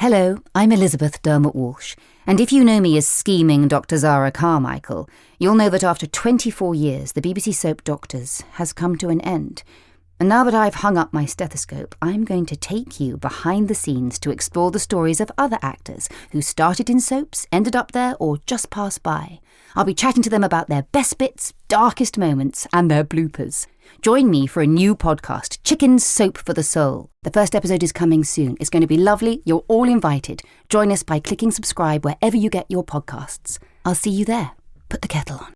Hello, I'm Elizabeth Dermot-Walsh, and if you know me as scheming Dr. Zara Carmichael, you'll know that after 24 years, the BBC soap Doctors has come to an end. And now that I've hung up my stethoscope, I'm going to take you behind the scenes to explore the stories of other actors who started in soaps, ended up there, or just passed by. I'll be chatting to them about their best bits, darkest moments, and their bloopers. Join me for a new podcast, Chicken Soap for the Soul. The first episode is coming soon. It's going to be lovely. You're all invited. Join us by clicking subscribe wherever you get your podcasts. I'll see you there. Put the kettle on.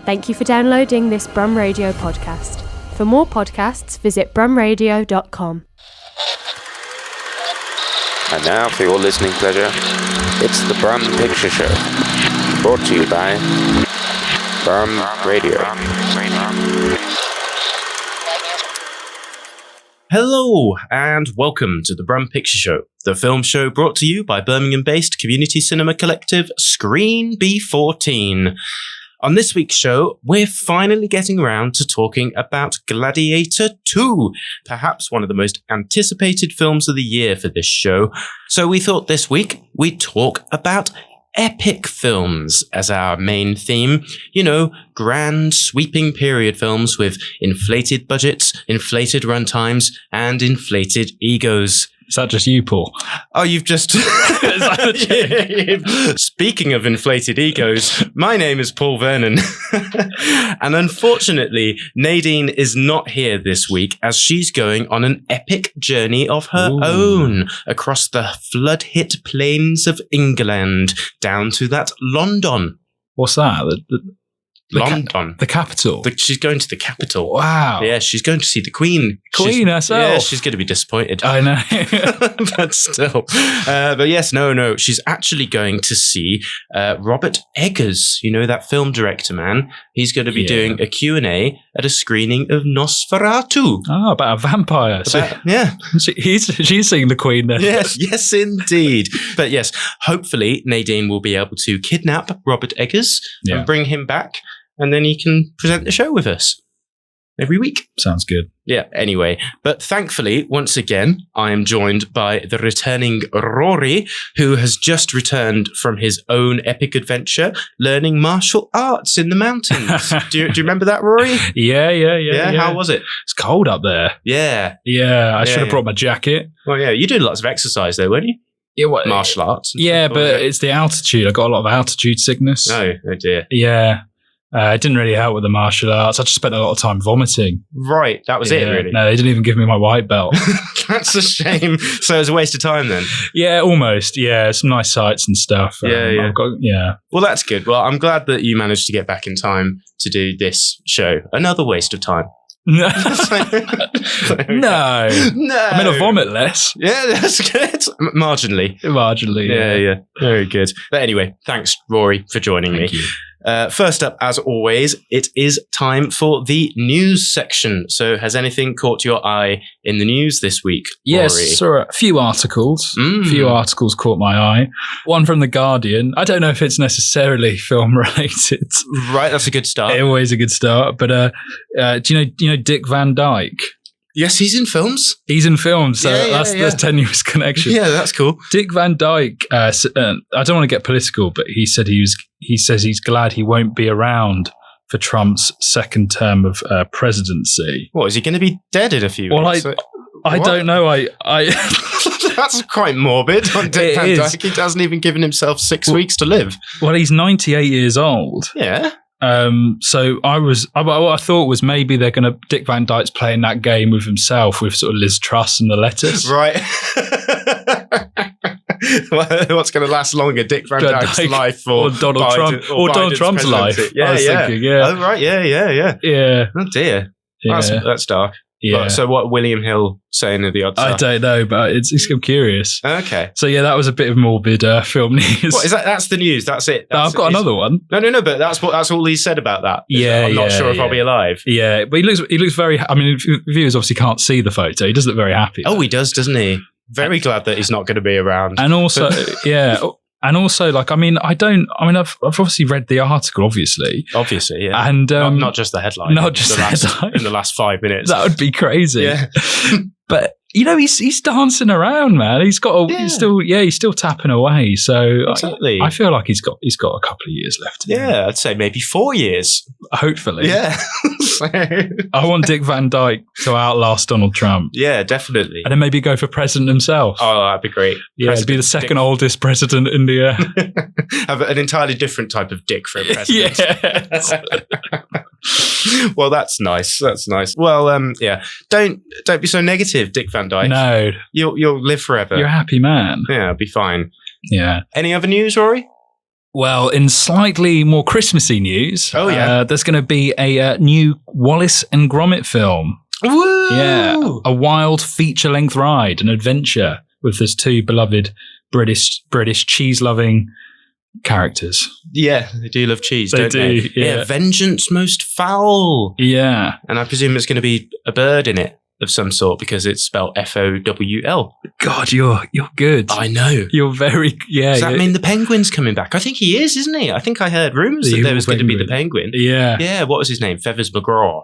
Thank you for downloading this Brum Radio podcast. For more podcasts, visit brumradio.com. And now, for your listening pleasure, it's the Brum Picture Show, brought to you by Brum Radio. Hello, and welcome to the Brum Picture Show, the film show brought to you by Birmingham-based community cinema collective Screen B14. On this week's show, we're finally getting around to talking about Gladiator II, perhaps one of the most anticipated films of the year for this show. So we thought this week we'd talk about epic films as our main theme. You know, grand, sweeping period films with inflated budgets, inflated runtimes, and inflated egos. Is that just you, Paul? Oh, you've just... Speaking of inflated egos, my name is Paul Vernon. And unfortunately, Nadine is not here this week as she's going on an epic journey of her own across the flood-hit plains of England down to that London. What's that? London. The capital? She's going to the capital. Wow. Yeah, she's going to see the Queen. Queen herself? Yeah, she's going to be disappointed. I know. But still. But yes, no. She's actually going to see Robert Eggers, you know, that film director man. He's going to be doing a Q&A at a screening of Nosferatu. Oh, about a vampire. Yeah. She's seeing the Queen then. Yes, indeed. But yes, hopefully Nadine will be able to kidnap Robert Eggers and bring him back. And then he can present the show with us every week. Sounds good. Yeah, anyway. But thankfully, once again, I am joined by the returning Rory, who has just returned from his own epic adventure, learning martial arts in the mountains. Do you remember that, Rory? Yeah. How was it? It's cold up there. Yeah. I should have brought my jacket. Well, yeah, you did lots of exercise though, weren't you? Yeah, what? Martial arts. Yeah, but it's the altitude. I got a lot of altitude sickness. Oh dear. Yeah. It didn't really help with the martial arts. I just spent a lot of time vomiting. Right, that was it, really? No, they didn't even give me my white belt. That's a shame. So it was a waste of time then? Yeah, almost. Yeah, some nice sights and stuff. Yeah. Yeah. Well, that's good. Well, I'm glad that you managed to get back in time to do this show. Another waste of time. No. I'm going to vomit less. Yeah, that's good. Marginally. Yeah. Very good. But anyway, thanks, Rory, for joining me. Thank you. First up, as always, it is time for the news section. So has anything caught your eye in the news this week, Yes, Rory? saw a few articles. A few articles caught my eye. One from The Guardian. I don't know if it's necessarily film related. Right, that's a good start. Always a good start. But do you know Dick Van Dyke? Yes, he's in films. He's in films, so that's tenuous connection. Yeah, that's cool. Dick Van Dyke, I don't want to get political, but he says he's glad he won't be around for Trump's second term of presidency. What, is he going to be dead in a few weeks? I don't know. I That's quite morbid on Dick Van Dyke. He hasn't even given himself 6 weeks to live. Well, he's 98 years old. Yeah. So what I thought was maybe Dick Van Dyke's playing that game with himself with sort of Liz Truss and the lettuce. Right. What's going to last longer, Dick Van Dyke's life or Donald Trump or Donald Trump's life? Yeah. Thinking, yeah. Oh, right. Yeah. Oh, dear. Yeah. That's dark. Yeah. So what William Hill saying of the odds I don't know, but I'm curious. Okay. So yeah, that was a bit of morbid film news. What is that? That's the news. That's it. I've got another one. No. But that's all he said about that. I'm not sure if I'll be alive. Yeah, but he looks very. I mean, viewers obviously can't see the photo. He does look very happy. Oh, he does, doesn't he? Very glad that he's not going to be around. And also, And also, I've obviously read the article, obviously. Obviously, yeah. And not just the headline. Not just the headline. In the last 5 minutes. That would be crazy. Yeah. But he's dancing around, man. He's still tapping away. So Exactly. I feel like he's got a couple of years left. Yeah, I'd say maybe 4 years. Hopefully. Yeah. I want Dick Van Dyke to outlast Donald Trump. Yeah, definitely. And then maybe go for president himself. Oh, that'd be great. Yeah, to be the second oldest president in the... Have an entirely different type of dick for a president. Yes. Well, that's nice. That's nice. Well, yeah. Don't be so negative, Dick Van Dyke. No. You'll live forever. You're a happy man. Yeah, it'll be fine. Yeah. Any other news, Rory? Well, in slightly more Christmassy news, there's going to be a new Wallace and Gromit film. Woo! Yeah, a wild feature-length ride, an adventure with those two beloved British cheese-loving characters. Yeah, they do love cheese, They don't they? do, yeah. Vengeance most foul. Yeah. And I presume there's going to be a bird in it of some sort because it's spelled Fowl. God, you're good. I know. You're very... Yeah. Does that mean the penguin's coming back? I think he is, isn't he? I think I heard rumours that there was going to be the penguin. Yeah. Yeah, what was his name? Feathers McGraw.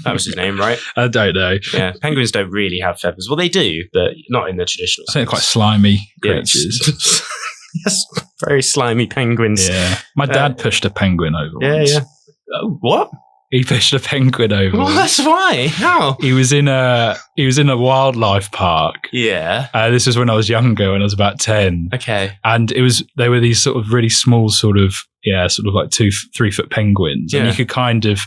That was his name, right? I don't know. Yeah, penguins don't really have feathers. Well, they do, but not in the traditional I think they're sense. quite slimy Yeah, creatures. Yes, very slimy penguins. Yeah. My dad pushed a penguin over Yeah, once. yeah. Oh, what? He pushed a penguin over Well, once. that's why. How? He was in a wildlife park. Yeah. This was when I was younger, when I was about 10. Okay. And they were these sort of really small sort of like 2-3 foot penguins. And Yeah. you could kind of,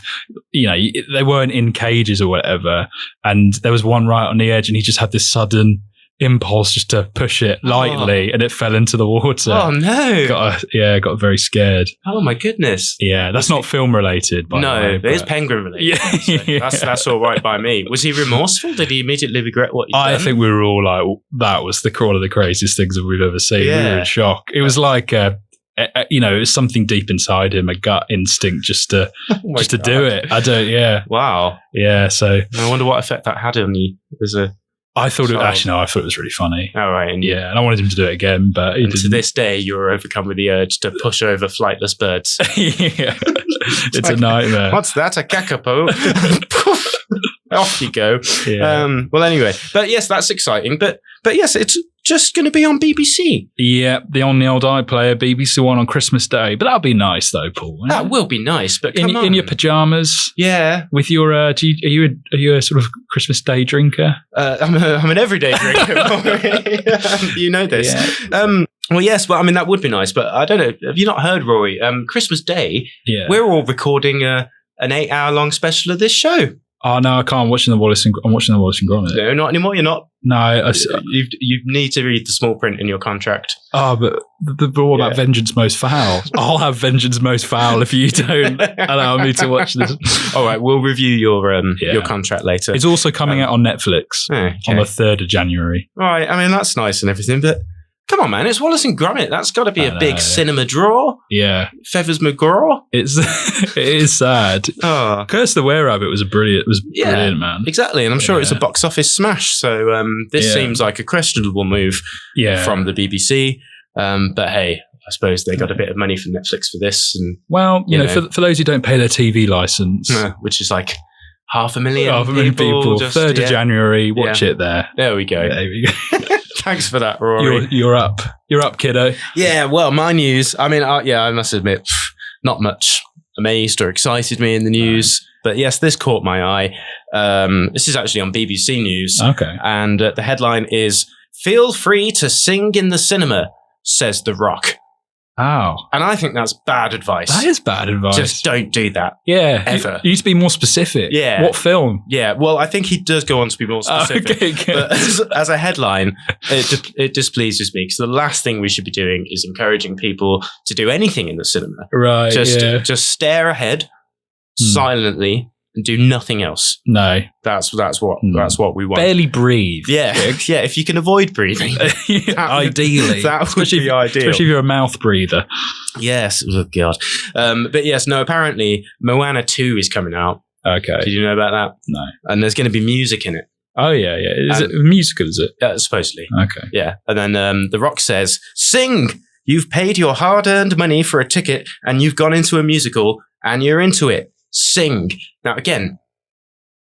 they weren't in cages or whatever. And there was one right on the edge and he just had this sudden impulse just to push it lightly and it fell into the water. Oh, no. Got very scared. Oh, my goodness. Yeah, that's not film related, by the way. No, it is penguin related. Yeah. So that's all right by me. Was he remorseful? Did he immediately regret what he'd done? I think we were all like, that was one of the craziest things that we've ever seen. Yeah. We were in shock. It was like, it was something deep inside him, a gut instinct just to do it. Wow. Yeah, so. I wonder what effect that had on you as a... I thought it was really funny. All right. And yeah, and I wanted him to do it again, but and to this day, you're overcome with the urge to push over flightless birds. Yeah. It's a nightmare. What's that? A kakapo? Off you go. Yeah. Well, anyway, but yes, that's exciting. But yes, it's just going to be on BBC. Yeah, on the old iPlayer, BBC One on Christmas Day. But that'll be nice, though, Paul. That will be nice. But come on. In your pajamas. Yeah. With your, are you a sort of Christmas Day drinker? I'm an everyday drinker. You know this. Yeah. Well, yes, but I mean that would be nice. But I don't know. Have you not heard, Rory? Christmas Day. Yeah. We're all recording an 8-hour-long special of this show. Oh no, I can't. I'm watching the Wallace and Gromit. No, not anymore. You're not. No, you need to read the small print in your contract. Oh, but what about Vengeance Most Foul? I'll have Vengeance Most Foul if you don't allow me to watch this. All right, we'll review your contract later. It's also coming out on Netflix on the 3rd of January. All right, I mean that's nice and everything, but come on, man, it's Wallace and Gromit. That's got to be a big cinema draw. Yeah, Feathers McGraw. It is sad. Oh, Curse the Were-Rabbit was brilliant, man. Exactly, and I'm sure it's a box office smash. So this seems like a questionable move from the BBC. But hey, I suppose they got a bit of money from Netflix for this, and you know, for those who don't pay their TV license, which is like 500,000 people. 3rd of January, watch it there. There we go. Thanks for that, Rory. You're up. You're up, kiddo. Yeah, well, my news, I mean, I must admit, not much amazed or excited me in the news. But yes, this caught my eye. This is actually on BBC News. Okay. And the headline is, "Feel free to sing in the cinema, says The Rock." Oh. And I think that's bad advice. That is bad advice. Just don't do that. Yeah. Ever. You need to be more specific. Yeah. What film? Yeah, well, I think he does go on to be more specific. Okay, good. But as a headline, it displeases me because the last thing we should be doing is encouraging people to do anything in the cinema. Right. Just stare ahead silently and do nothing else. No. That's what we want. Barely breathe. Yeah. Yeah, if you can avoid breathing. Ideally. That would be ideal. Especially if you're a mouth breather. Yes. Oh, God. But yes, no, apparently Moana 2 is coming out. Okay. Did you know about that? No. And there's going to be music in it. Oh, yeah. Is it a musical, is it? Supposedly. Okay. Yeah. And then The Rock says, "Sing! You've paid your hard-earned money for a ticket and you've gone into a musical and you're into it. Sing." Now, again,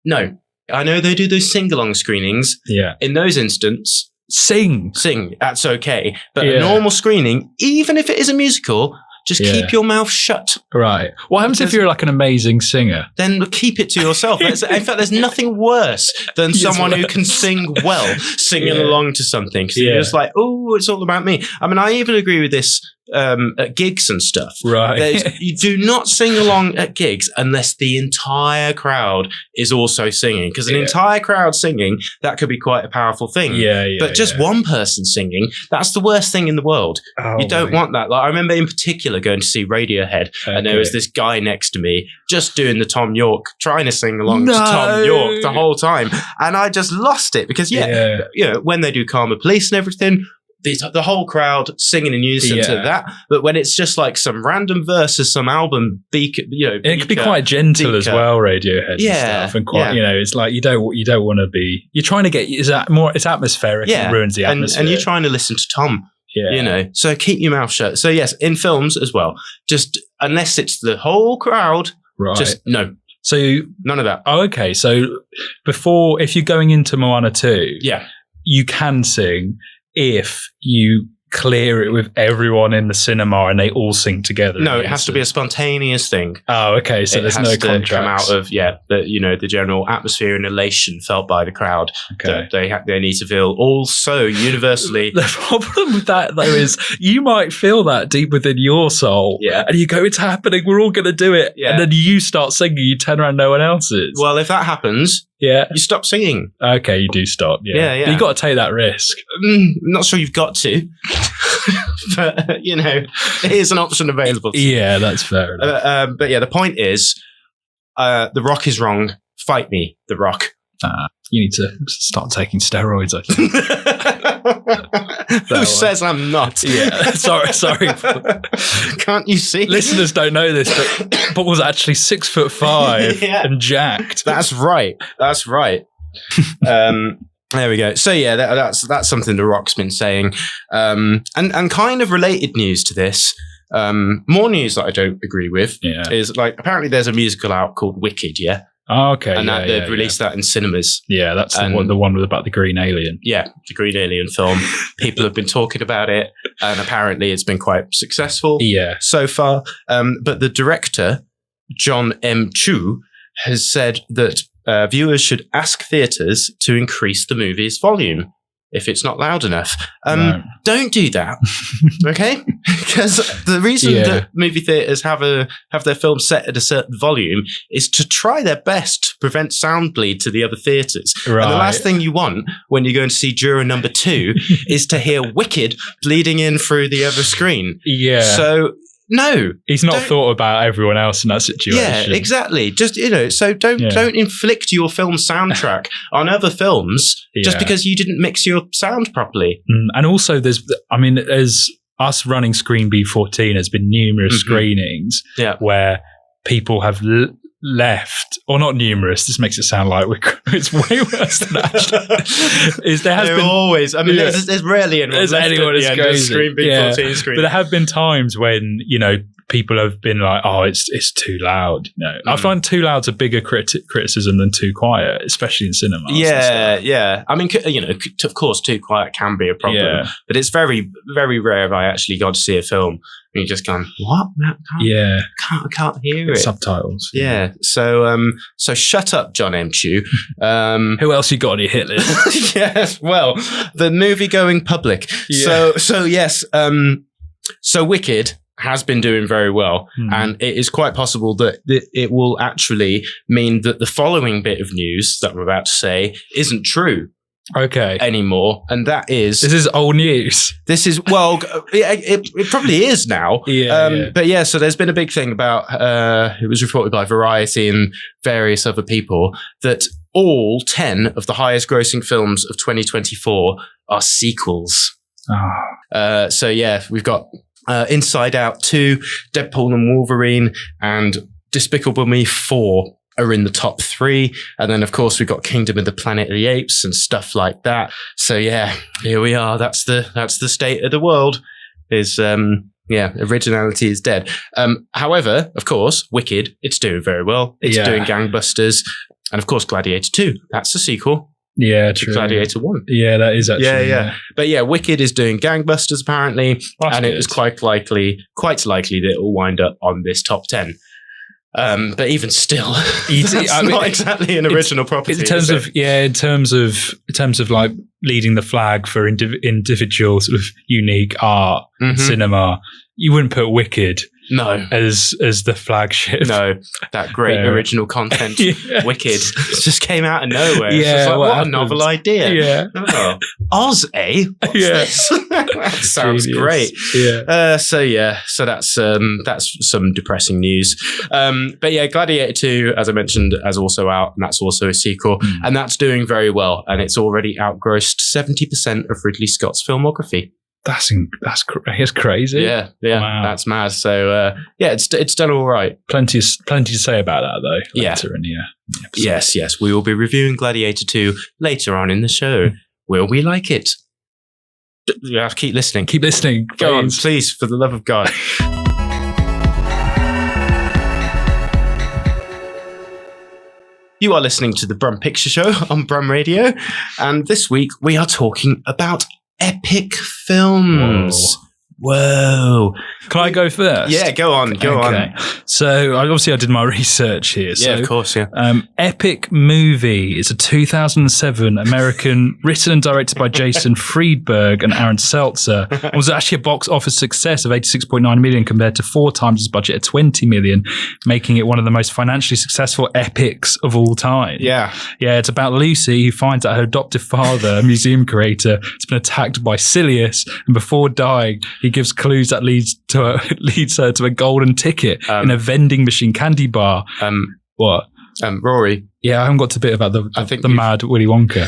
no. I know they do those sing-along screenings. Yeah. In those instances, Sing. that's okay. But a normal screening, even if it is a musical, just keep your mouth shut. Right. What happens if you're like an amazing singer? Then keep it to yourself. In fact, there's nothing worse than someone who can sing well, singing along to something. So you're just like, oh, it's all about me. I mean, I even agree with this at gigs and stuff. Right. You do not sing along at gigs unless the entire crowd is also singing. Because an entire crowd singing, that could be quite a powerful thing. But just one person singing, that's the worst thing in the world. You don't want that. Like, I remember in particular going to see Radiohead, and there was this guy next to me just doing the Tom York, trying to sing along to Tom York the whole time. And I just lost it because, you know, when they do Karma Police and everything, the whole crowd singing in unison to that, but when it's just like some random verse of some album, it can be quite gentle as well, Radiohead and stuff, and quite, you know, it's like you don't want to be. You're trying to get it's atmospheric, and ruins the atmosphere, and you're trying to listen to Tom. You know, so keep your mouth shut. So yes, in films as well, just unless it's the whole crowd, just no. So none of that. Oh, okay. So if you're going into Moana 2, you can sing if you clear it with everyone in the cinema and they all sing together. No, it has to be a spontaneous thing. Oh, okay. So there's no contract. Come out of the general atmosphere and elation felt by the crowd. Okay. They need to feel all so universally. The problem with that though is you might feel that deep within your soul, and you go, "It's happening. We're all going to do it," and then you start singing. You turn around, no one else is. Well, if that happens. You stop singing. Okay, you do stop. Yeah. But you got to take that risk. I'm not sure you've got to, but you know, it is an option available. Yeah, that's fair enough. But the point is, The Rock is wrong. Fight me, The Rock. You need to start taking steroids, I think. Who says I'm not? Yeah, sorry. Can't you see? Listeners don't know this, but Paul's actually 6'5" and jacked. That's right. There we go. So that's something The Rock's been saying, and kind of related news to this. More news that I don't agree with is like apparently there's a musical out called Wicked. Yeah. Oh, okay. And they've released that in cinemas. Yeah, that's the one with about the green alien. Yeah, the green alien film. People have been talking about it, and apparently it's been quite successful so far. But the director, John M. Chu, has said that viewers should ask theatres to increase the movie's volume if it's not loud enough. Don't do that, okay? Because the reason that movie theatres have their films set at a certain volume is to try their best to prevent sound bleed to the other theatres. Right. And the last thing you want when you're going to see Juror number 2 is to hear Wicked bleeding in through the other screen. Yeah. So no, he's not thought about everyone else in that situation. Yeah, exactly. Just so don't inflict your film soundtrack on other films just because you didn't mix your sound properly. And also, there's us running Screen B14 has been numerous screenings where people have left, or not numerous. This makes it sound like it's way worse than that. Always. I mean, there's rarely anyone left at the end of Screen B14 screen. But there have been times when people have been like, "Oh, it's too loud." I find too loud's a bigger criticism than too quiet, especially in cinema. Yeah. I mean, of course, too quiet can be a problem, but it's very, very rare if I actually got to see a film and you're just going, "What? I can't hear it." Subtitles. Yeah. So shut up, John M. Chu. Who else you got on your hit list? Yes. Well, the movie-going public. Yeah. So yes. So Wicked has been doing very well, and it is quite possible that it will actually mean that the following bit of news that I'm about to say isn't true anymore, and that is... This is old news. This is, it probably is now. But so there's been a big thing about, it was reported by Variety and various other people, that all 10 of the highest grossing films of 2024 are sequels. We've got Inside Out 2, Deadpool and Wolverine, and Despicable Me 4 are in the top 3. And then, of course, we've got Kingdom of the Planet of the Apes and stuff like that. So, here we are. That's the state of the world. Originality is dead. However, of course, Wicked, it's doing very well. It's doing gangbusters. And of course, Gladiator 2. That's the sequel. Yeah, to true. Gladiator 1. Yeah, that is actually. Yeah. But yeah, Wicked is doing gangbusters apparently, and it is quite likely that it will wind up on this top 10. But even still, it's not exactly an original property. In terms of like leading the flag for individual sort of unique art cinema, you wouldn't put Wicked as the flagship. No, that great original content, Wicked, just came out of nowhere. Yeah, like, what a novel idea. Yeah. Oh. Oz, eh? What's this? That sounds great. Yeah. So that's some depressing news. But yeah, Gladiator 2, as I mentioned, is also out, and that's also a sequel, and that's doing very well, and it's already outgrossed 70% of Ridley Scott's filmography. That's crazy. Yeah, wow. That's mad. So it's done all right. Plenty to say about that though. Later in the episode. Yes. We will be reviewing Gladiator 2 later on in the show. Will we like it? You have to keep listening. Keep listening. Go on, please, for the love of God. You are listening to the Brum Picture Show on Brum Radio, and this week we are talking about epic films. Whoa. Can I go first? Yeah, go on. So I did my research here. Yeah, of course, yeah. Epic Movie is a 2007 American written and directed by Jason Friedberg and Aaron Seltzer. It was actually a box office success of $86.9 million compared to 4 times its budget at $20 million, making it one of the most financially successful epics of all time. Yeah. Yeah, it's about Lucy who finds out her adoptive father, a museum creator, has been attacked by Silius, and before dying, he gives clues that leads her to a golden ticket in a vending machine candy bar. What? Rory. Yeah, I haven't got to the bit about the mad Willy Wonka.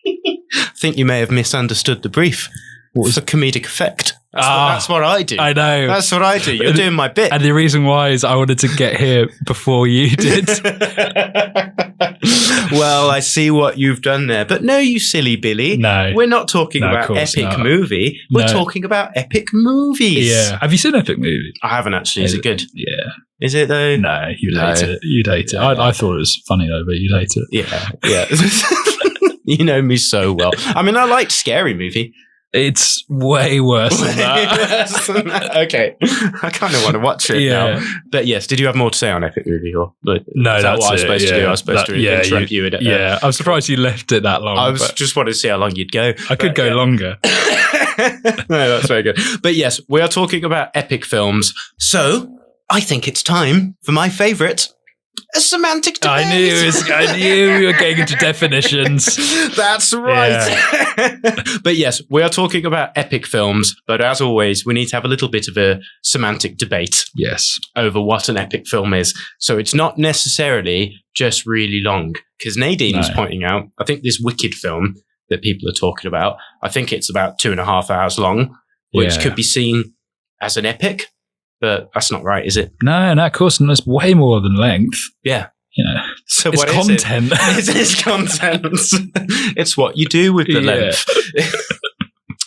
I think you may have misunderstood the brief. For comedic effect. That's what I do. I know. That's what I do. You're doing my bit. And the reason why is I wanted to get here before you did. Well, I see what you've done there. But no, you silly Billy. No. We're not talking about epic movie. We're talking about epic movies. Yeah. Have you seen Epic Movie? I haven't actually. Is it good? Yeah. Is it though? No, you'd hate it. You'd hate it. I thought it was funny though, but you'd hate it. Yeah. You know me so well. I mean, I liked Scary Movie. It's way worse than that. Okay. I kind of want to watch it now. But yes, did you have more to say on Epic Movie? No, that's what I was supposed to do. I was supposed to interrupt you. I'm surprised you left it that long. I just wanted to see how long you'd go. I could go longer. No, that's very good. But yes, we are talking about epic films. So I think it's time for my favourite. A semantic debate. I knew we were getting into definitions. That's right. But yes, we are talking about epic films, but as always, we need to have a little bit of a semantic debate. Yes. Over what an epic film is. So it's not necessarily just really long. Because Nadine was pointing out, I think this Wicked film that people are talking about, I think it's about 2.5 hours long, which could be seen as an epic. But that's not right, is it? No, of course, and it's way more than length. Yeah. You know, so it's what content. Is it? It's content. It's what you do with the length.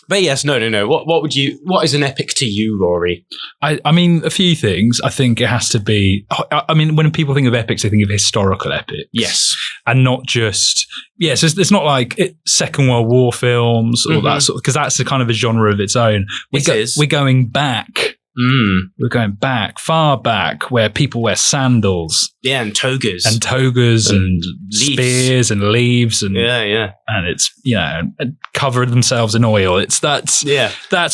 But yes, no. What is an epic to you, Rory? I mean, a few things. I think it has to be, I mean, when people think of epics, they think of historical epics. Yes. And not just, so it's not like Second World War films or that sort of, because that's a kind of a genre of its own. We're going back. We're going back, far back, where people wear sandals. Yeah, and togas. And spears and leaves. And and it's, cover themselves in oil. That's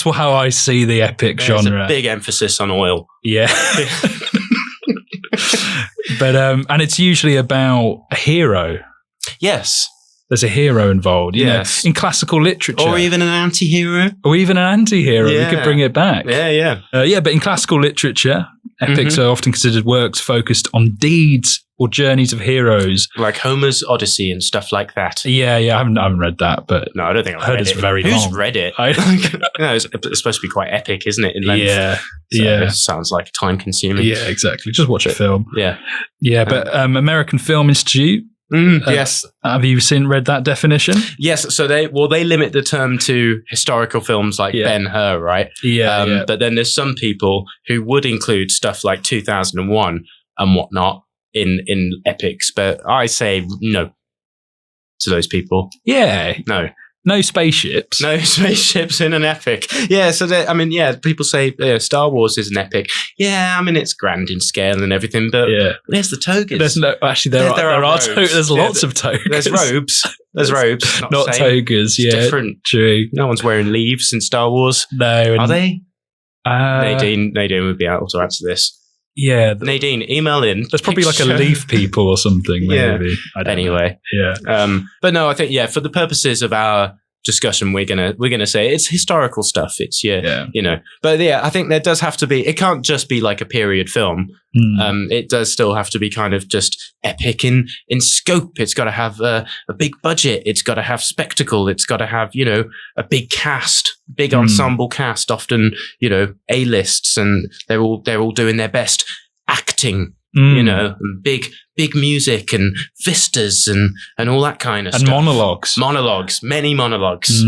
how I see the epic genre. There's a big emphasis on oil. Yeah. But, and it's usually about a hero. Yes. There's a hero involved, you know, in classical literature. Or even an anti-hero. We could bring it back. Yeah. But in classical literature, epics are often considered works focused on deeds or journeys of heroes. Like Homer's Odyssey and stuff like that. Yeah, I haven't read that, but no, I don't think I've heard read it's it. very long. Who's read it? It's supposed to be quite epic, isn't it, in length? Yeah. It sounds like time-consuming. Yeah, exactly. Just watch a film. Yeah. But American Film Institute, yes. Have you read that definition? Yes. So they limit the term to historical films like Ben-Hur, right? Yeah. But then there's some people who would include stuff like 2001 and whatnot. in epics, but I say no to those people. Yeah. No spaceships. No spaceships in an epic. Yeah, so people say Star Wars is an epic. Yeah, I mean, it's grand in scale and everything, but there's the togas. There's no, actually, there are there's lots of togas. There's robes. There's robes. Not togas, it's different. True. No one's wearing leaves in Star Wars. No. Are they? Nadine would be able to answer this. Yeah. Nadine, email in. There's probably like a leaf people or something, maybe. Yeah. Anyway. Yeah. But no, I think, for the purposes of our discussion, we're gonna say it's historical stuff. It's but I think there does have to be. It can't just be like a period film. It does still have to be kind of just epic in scope. It's got to have a big budget. It's got to have spectacle. It's got to have a big cast, big ensemble cast. Often A-lists, and they're all doing their best acting. And big music and vistas and all that kind of stuff. And monologues, many monologues.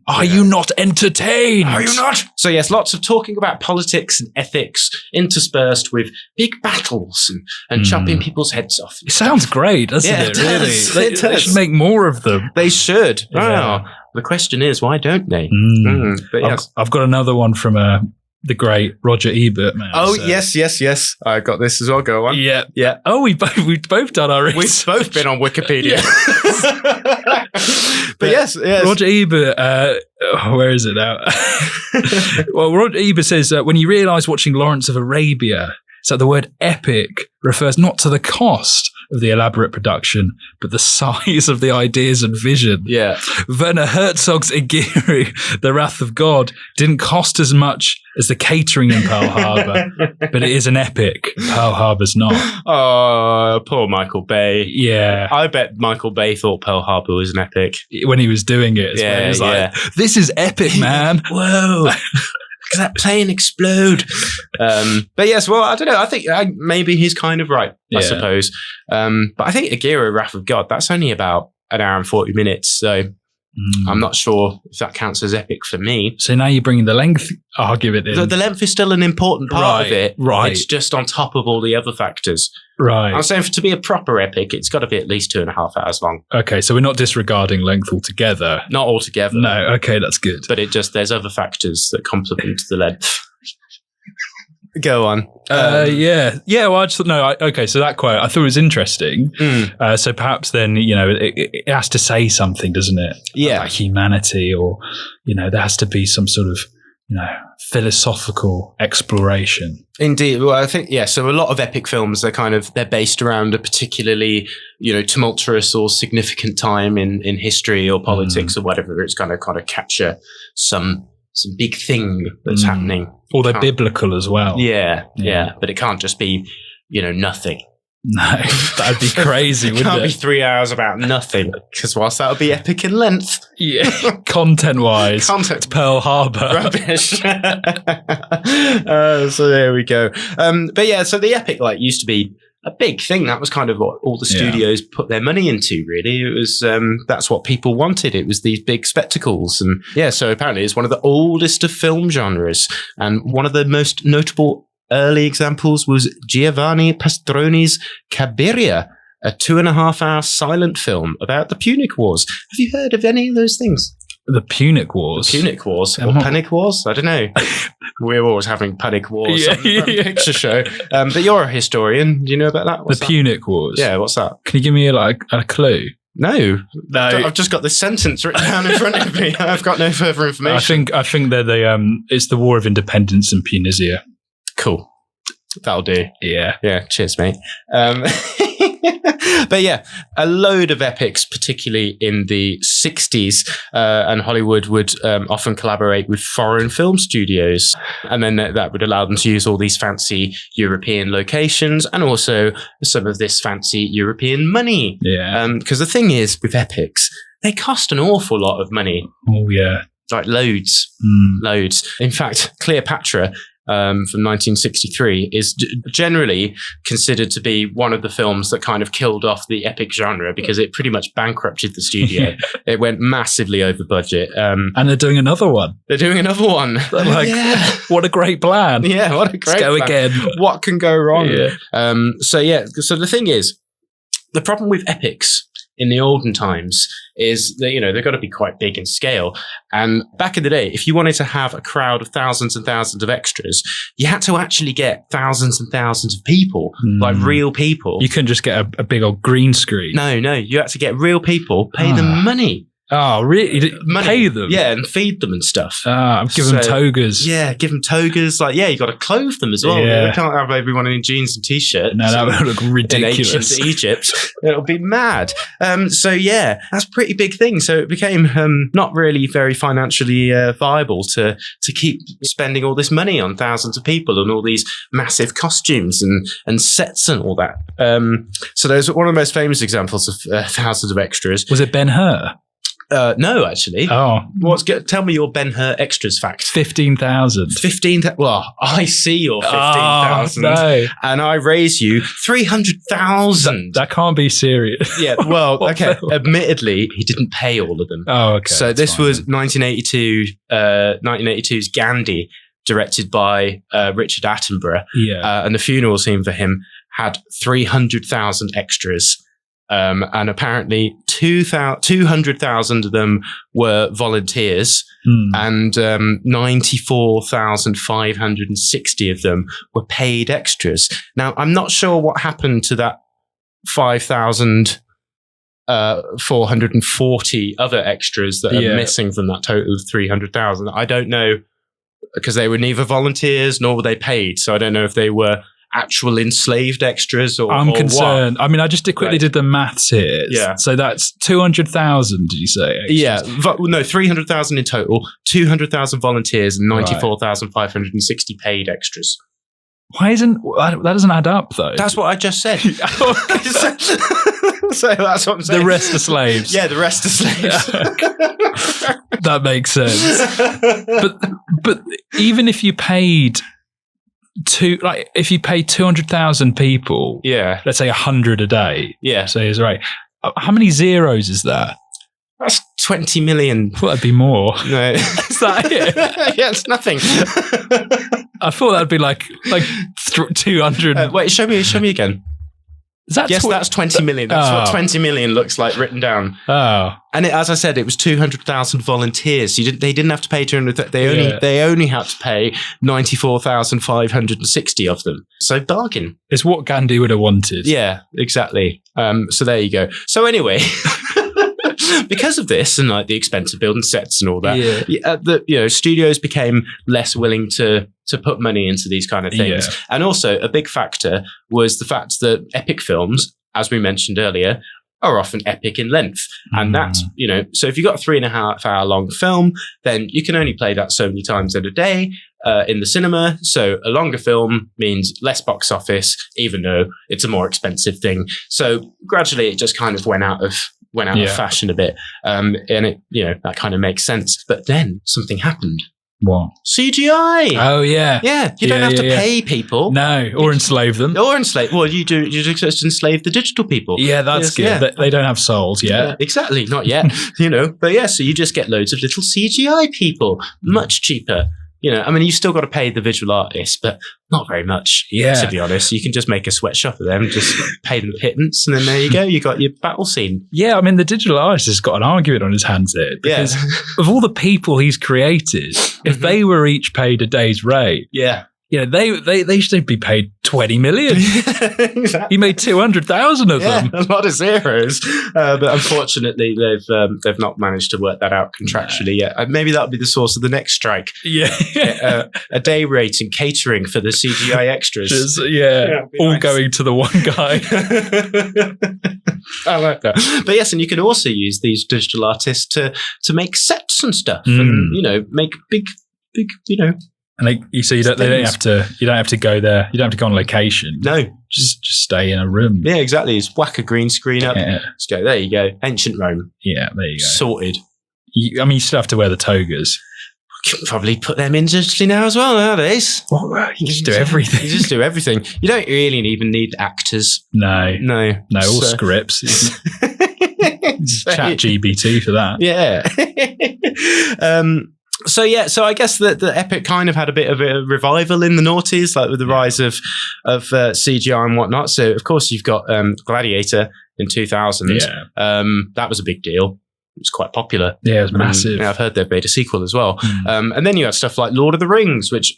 Are you not entertained? Are you not? So yes, lots of talking about politics and ethics interspersed with big battles and chopping people's heads off. It sounds great, doesn't it? Really, they should make more of them. They should. Wow. The question is, why don't they? But yes. I've got another one from the great Roger Ebert, man. Oh, yes. I got this as well. Go on. Yeah. Oh, we've both done our research. We've both been on Wikipedia. But yes. Roger Ebert, where is it now? Well, Roger Ebert says, when you realise watching Lawrence of Arabia, so the word epic refers not to the cost of the elaborate production, but the size of the ideas and vision. Yeah. Werner Herzog's Aguirre, The Wrath of God, didn't cost as much as the catering in Pearl Harbor, but it is an epic. Pearl Harbor's not. Oh, poor Michael Bay. Yeah. I bet Michael Bay thought Pearl Harbor was an epic. When he was doing it. He was like, this is epic, man. Whoa. Can that plane explode? But yes, well, I don't know. I think maybe he's kind of right, I suppose. But I think Aguirre, Wrath of God, that's only about an hour and 40 minutes. So I'm not sure if that counts as epic for me. So now you're bringing the length argument in. The length is still an important part of it. Right. It's just on top of all the other factors. Right. I'm saying to be a proper epic, it's got to be at least 2.5 hours long. Okay, so we're not disregarding length altogether. Not altogether. No, okay, that's good. But there's other factors that complement the length. Go on. Yeah. Well, I just thought, okay, so that quote, I thought it was interesting. So perhaps then, it has to say something, doesn't it? Yeah. About humanity, or, there has to be some sort of, philosophical exploration. Indeed. Well, I think, so a lot of epic films, they're based around a particularly, tumultuous or significant time in history or politics or whatever. It's kind of capture some big thing that's happening. Or they're biblical as well. Yeah. But it can't just be, nothing. No, that'd be crazy, wouldn't it? Can't be 3 hours about nothing, because whilst that would be epic in length. Yeah, content-wise. Content. Pearl Harbor. Rubbish. So there we go. But so the epic used to be a big thing. That was kind of what all the studios put their money into, really. It was, that's what people wanted. It was these big spectacles. And so apparently it's one of the oldest of film genres. And one of the most notable early examples was Giovanni Pastroni's Cabiria, a 2.5-hour silent film about the Punic Wars. Have you heard of any of those things? The Punic Wars? Punic Wars. Or Panic Wars? I don't know. We're always having Panic Wars on the Brum Picture Show. But you're a historian. Do you know about that? What's the Punic Wars? Yeah, what's that? Can you give me a clue? No. I've just got this sentence written down in front of me. I've got no further information. I think they're it's the War of Independence in Tunisia. Cool. That'll do. Yeah. Cheers, mate. But a load of epics, particularly in the 60s, and Hollywood would often collaborate with foreign film studios. And then that would allow them to use all these fancy European locations and also some of this fancy European money. Yeah. Because the thing is, with epics, they cost an awful lot of money. Oh, yeah. Like loads. Loads. In fact, Cleopatra from 1963 is generally considered to be one of the films that kind of killed off the epic genre because it pretty much bankrupted the studio. It went massively over budget. And they're doing another one. What a great plan. Yeah, what a great Let's go plan. again. What can go wrong? Yeah. So the thing is, the problem with epics in the olden times is that, they've got to be quite big in scale. And back in the day, if you wanted to have a crowd of thousands and thousands of extras, you had to actually get thousands and thousands of people, like real people. You couldn't just get a big old green screen. No, you had to get real people, pay them money. Oh, really? Money. Pay them? Yeah, and feed them and stuff. Give them togas. Yeah, give them togas. You got to clothe them as well. Yeah. You can't have everyone in jeans and T-shirts. No, that would look ridiculous. In ancient Egypt. It'll be mad. That's a pretty big thing. So it became not really very financially viable to keep spending all this money on thousands of people and all these massive costumes and sets and all that. So there's one of the most famous examples of thousands of extras. Was it Ben-Hur? No, actually. Oh. Tell me your Ben-Hur extras fact. 15,000. 15,000. Well, I see your 15,000. Oh, no. And I raise you 300,000. That can't be serious. Yeah, well, okay. Admittedly, he didn't pay all of them. Oh, okay. So this was 1982's Gandhi, directed by Richard Attenborough. Yeah. And the funeral scene for him had 300,000 extras. And apparently 200,000 of them were volunteers, and 94,560 of them were paid extras. Now, I'm not sure what happened to that 5,440 other extras that are missing from that total of 300,000. I don't know, because they were neither volunteers nor were they paid. So I don't know if they were actual enslaved extras or I'm concerned. What. I mean, I just quickly did the maths here. Yeah. So that's 200,000, did you say? Extras? Yeah. No, 300,000 in total, 200,000 volunteers and 94,560 paid extras. Why isn't that doesn't add up though? That's what I just said. So that's what I'm saying. The rest are slaves. Yeah, the rest are slaves. That makes sense. But even if you paid if you pay 200,000 people, let's say 100 a day, so is right. How many zeros is that? That's 20 million. I thought that'd be more. No, is that it? Yeah, it's nothing. I thought that'd be like 200. Wait, show me again. That's 20 million. That's what 20 million looks like written down. Oh, and as I said, it was 200,000 volunteers. They didn't have to pay 200. They only had to pay 94,560 of them. So bargain. It's what Gandhi would have wanted. Yeah, exactly. So there you go. So anyway. Because of this and the expense of building sets and all that, studios became less willing to put money into these kind of things. Yeah. And also a big factor was the fact that epic films, as we mentioned earlier, are often epic in length. And that's, so if you've got a 3.5 hour long film, then you can only play that so many times in a day in the cinema. So a longer film means less box office, even though it's a more expensive thing. So gradually it just kind of went out of fashion a bit. And it, that kind of makes sense. But then something happened. What? CGI. Oh, yeah. Yeah. You don't have to pay people. No. Or enslave them. Well, you just enslave the digital people. Yeah, that's good. Yeah. They don't have souls yet. Yeah, exactly. Not yet. But so you just get loads of little CGI people. Much cheaper. You still got to pay the visual artists, but not very much, to be honest. You can just make a sweatshop of them, just pay them pittance, and then there you go. You got your battle scene. Yeah, the digital artist has got an argument on his hands here. Because of all the people he's created, if they were each paid a day's rate, they should be paid 20 million. Exactly. He made 200,000 of them. A lot of zeros. But unfortunately, they've not managed to work that out contractually yet. Maybe that'll be the source of the next strike. Yeah. A day rate and catering for the CGI extras. All nice. Going to the one guy. I like that. But yes, and you can also use these digital artists to make sets and stuff, and make big. And they don't have to go there. You don't have to go on location. No, just stay in a room. Yeah, exactly. Just whack a green screen up. Yeah. Just go. There you go. Ancient Rome. Yeah, there you go. Sorted. You still have to wear the togas. can probably put them in digitally now as well nowadays. Well, you just do everything. You just do everything. You don't really even need actors. No, all So- scripts. Chat GBT for that. Yeah. So I guess that the epic kind of had a bit of a revival in the noughties, like with the rise of CGI and whatnot. So of course you've got Gladiator in 2000. Yeah. That was a big deal. It was quite popular. Yeah, it was massive. I've heard they've made a sequel as well. And then you had stuff like Lord of the Rings, which